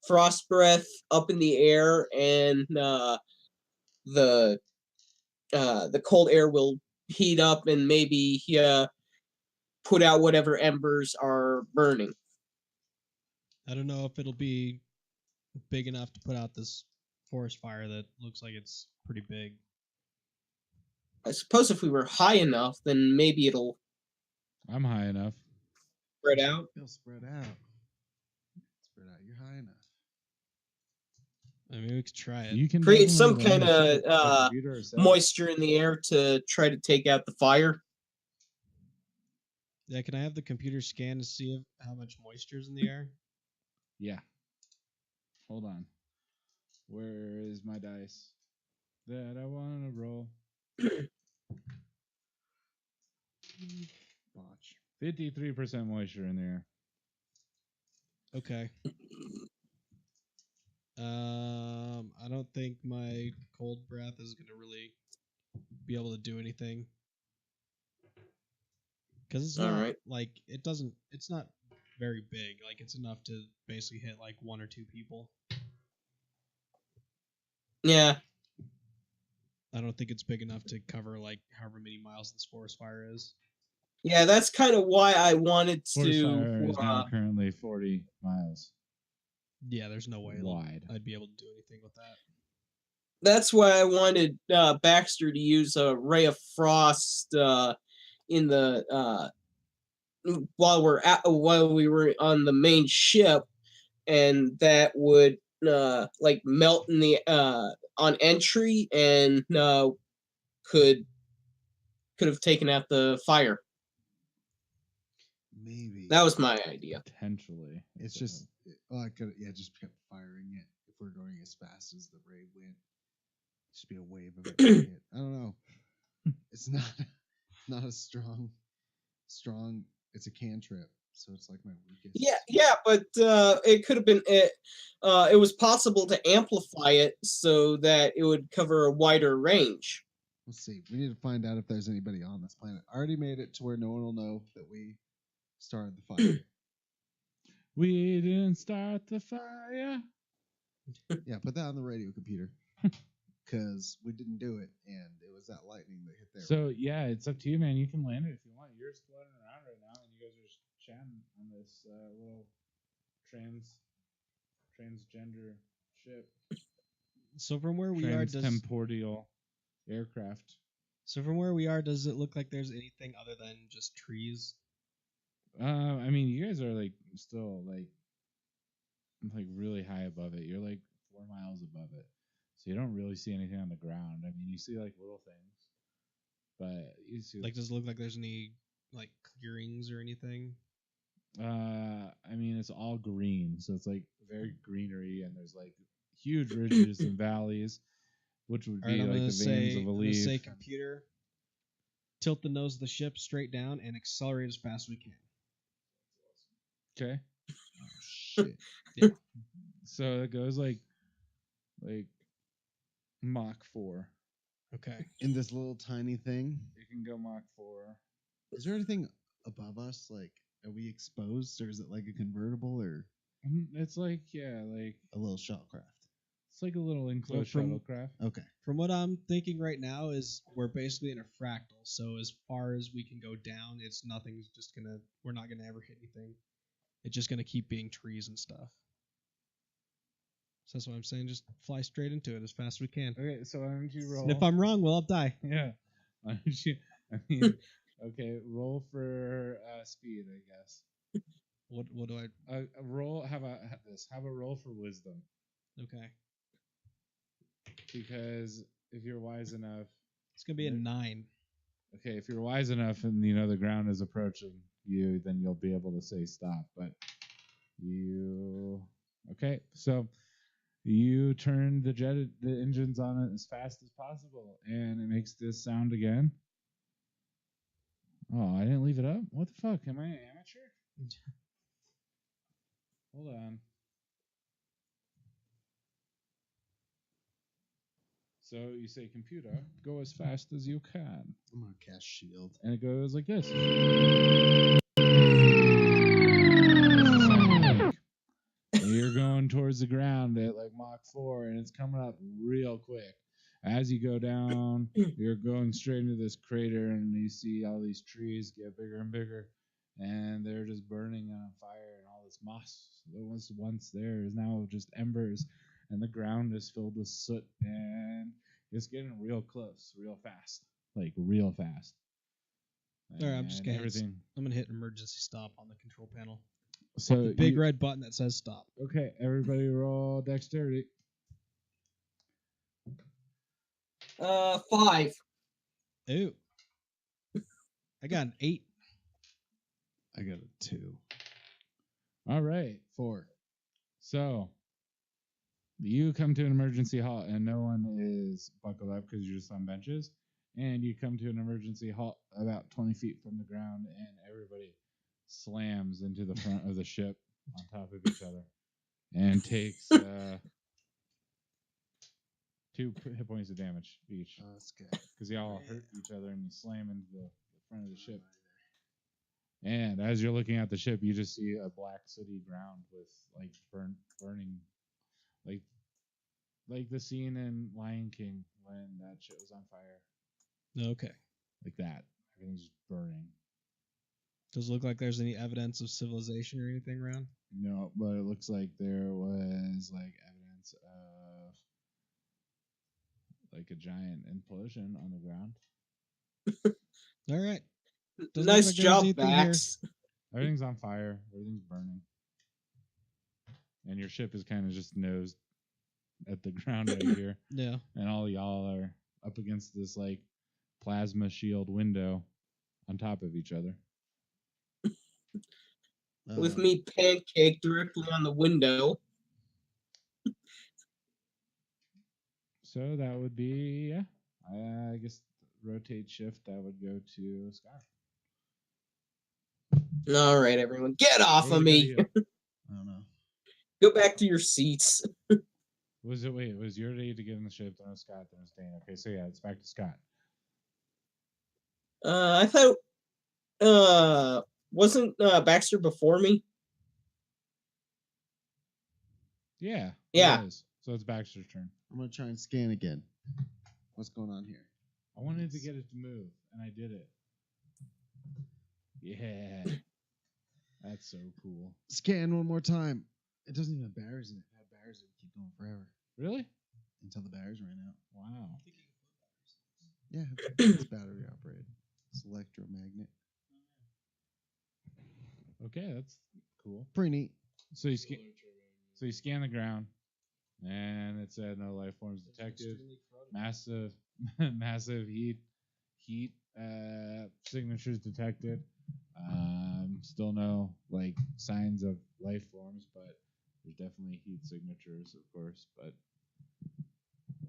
frost breath up in the air, and the the cold air will heat up and maybe put out whatever embers are burning. I don't know if it'll be big enough to put out this forest fire that looks like it's pretty big. I suppose if we were high enough, then maybe it'll I'm high enough. spread out. It'll spread out. Spread out. You're high enough. I mean, we could try it. You can Create definitely some land kind a ship, a of computer or set. moisture in the air to try to take out the fire. Yeah, can I have the computer scan to see how much moisture is in the air? Yeah. Hold on. Where is my dice that I want to roll? Botch. 53% moisture in the air. Okay. I don't think my cold breath is gonna really be able to do anything. Because it's not Alright. like it's not very big. Like it's enough to basically hit like 1 or 2 people. Yeah. I don't think it's big enough to cover like however many miles this forest fire is. Yeah, that's kind of why I wanted Forest to. fire is now currently 40 miles Yeah, there's no way wide. I'd be able to do anything with that. That's why I wanted Baxter to use a ray of frost in the while we were on the main ship, and that would like melt in the on entry and could have taken out the fire. Maybe. That was my idea. Potentially. It's just, I could, just kept firing it. If we're going as fast as the ray went, just be a wave of it. Hit. I don't know. It's not a strong. It's a cantrip, so it's like my weakest. Yeah, but it could have been it. It was possible to amplify it so that it would cover a wider range. Let's see. We need to find out if there's anybody on this planet. I already made it to where no one will know that we started the fire. We didn't start the fire. Yeah, put that on the radio computer. Because we didn't do it, and it was that lightning that hit there. So, yeah, it's up to you, man. You can land it if you want. You're floating around right now, and you guys are just chatting on this little transgender ship. So from where we are, Temportial aircraft. So from where we are, does it look like there's anything other than just trees? I mean, you guys are like still like really high above it. You're like 4 miles above it, so you don't really see anything on the ground. I mean, you see like little things, but you see like, does it look like there's any like clearings or anything? I mean, it's all green, so it's like very greenery, and there's like huge ridges and valleys, which would be like the veins of a leaf. I'm gonna say, computer, tilt the nose of the ship straight down and accelerate as fast as we can. Okay. Oh, shit. Yeah. So it goes like Mach 4. Okay. In this little tiny thing. It can go Mach 4. Is there anything above us? Like, are we exposed, or is it like a convertible, or? It's like like a little shuttlecraft. It's like a little enclosed shuttlecraft. Okay. From what I'm thinking right now is we're basically in a fractal. So as far as we can go down, we're not gonna ever hit anything. It's just gonna keep being trees and stuff. So that's what I'm saying. Just fly straight into it as fast as we can. Okay, so why don't you roll? And if I'm wrong, well, I'll die. Yeah. Why don't you? I mean, okay, roll for speed, I guess. What do I? Roll. Have a roll for wisdom. Okay. Because if you're wise enough, it's gonna be a 9. Okay, if you're wise enough and the ground is approaching you, then you'll be able to say stop. But okay, so You turn the engines on it as fast as possible, and it makes this sound again. Oh, I didn't leave it up? What the fuck? Am I an amateur? Hold on. So you say, computer, go as fast as you can. I'm gonna cast shield. And it goes like this. And you're going towards the ground at like Mach 4, and it's coming up real quick. As you go down, you're going straight into this crater, and you see all these trees get bigger and bigger, and they're just burning on fire, and all this moss that was once there is now just embers, and the ground is filled with soot, and it's getting real close, real fast, like real fast. All right, I'm just gonna everything. I'm gonna hit emergency stop on the control panel. So The big red button that says stop. Okay, everybody roll dexterity. 5. Ooh. I got an 8. I got a 2. All right. 4. So you come to an emergency halt, and no one is buckled up because you're just on benches. And you come to an emergency halt about 20 feet from the ground, and everybody slams into the front of the ship on top of each other and takes 2 hit points of damage each. Oh, that's good. Because they all hurt each other, and you slam into the front of the ship. And as you're looking at the ship, you just see a black sooty ground with like burning, like the scene in Lion King when that shit was on fire. Okay. Like that, everything's just burning. Does it look like there's any evidence of civilization or anything around? No, but it looks like there was like evidence of like a giant implosion on the ground. All right. Doesn't Nice look like there's job, anything here. Bax. Everything's on fire. Everything's burning. And your ship is kind of just nosed at the ground right here. Yeah. And all y'all are up against this like plasma shield window on top of each other. With me pancaked directly on the window. So that would be, yeah. I guess rotate shift, that would go to Scott. All right, everyone, get off of me. I don't know. Go back to your seats. Was your day to get in the ship, then it was Scott, then it was Dane. Okay, so yeah, it's back to Scott. I thought, wasn't Baxter before me? Yeah. Yeah. It is. So it's Baxter's turn. I'm gonna try and scan again. What's going on here? I wanted to get it to move, and I did it. Yeah. That's so cool. Scan one more time. It doesn't even have batteries in it. If it had batteries, it would keep going forever Really? until the batteries ran out. Wow. Yeah, it's battery operated. It's electromagnet. Okay, that's cool. Pretty neat. So you scan the ground, and it said no life forms detected. Massive heat signatures detected. Still no like signs of life forms, but there's definitely heat signatures, of course. But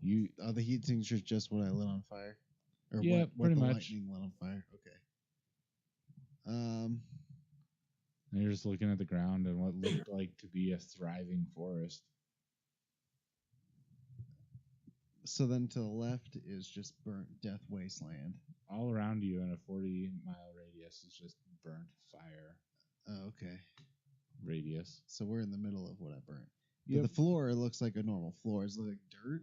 the heat signature's just what I lit on fire, or Yeah, what pretty the much. lightning lit on fire. Okay. and you're just looking at the ground and what looked like to be a thriving forest. So then to the left is just burnt death wasteland. All around you in a 40-mile radius is just burnt fire Oh, okay. radius. So we're in the middle of what I burnt. Yep. The floor, it looks like a normal floor. Does it look like dirt?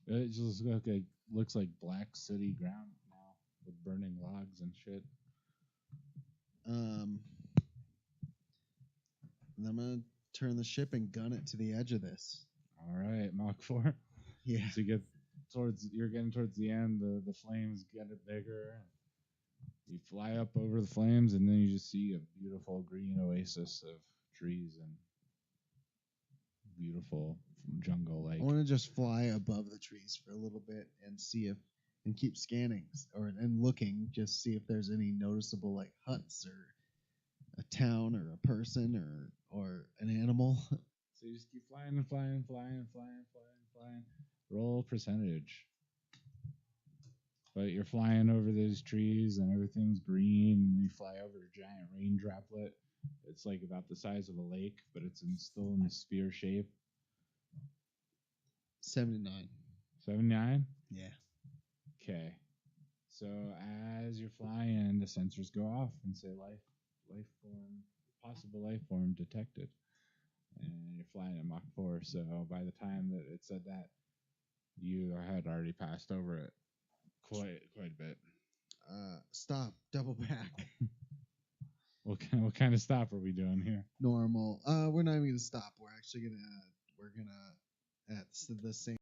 It just looks like black city ground now with burning logs and shit. And I'm gonna turn the ship and gun it to the edge of this. All right, Mach 4. Yeah. So you're getting towards the end. The flames get bigger. You fly up over the flames, and then you just see a beautiful green oasis of trees and beautiful jungle like. I want to just fly above the trees for a little bit and keep scanning and looking, just see if there's any noticeable like huts or a town or a person or an animal. So you just keep flying. Roll percentage. But you're flying over those trees and everything's green, and you fly over a giant rain droplet. It's like about the size of a lake, but it's still in a sphere shape. 79. 79? Yeah. Okay. So as you're flying, the sensors go off and say possible life form detected. And you're flying at Mach 4, so by the time that it said that, you had already passed over it quite a bit. Stop. Double back. What kind of stop are we doing here? Normal. We're not even gonna stop. We're actually gonna at the same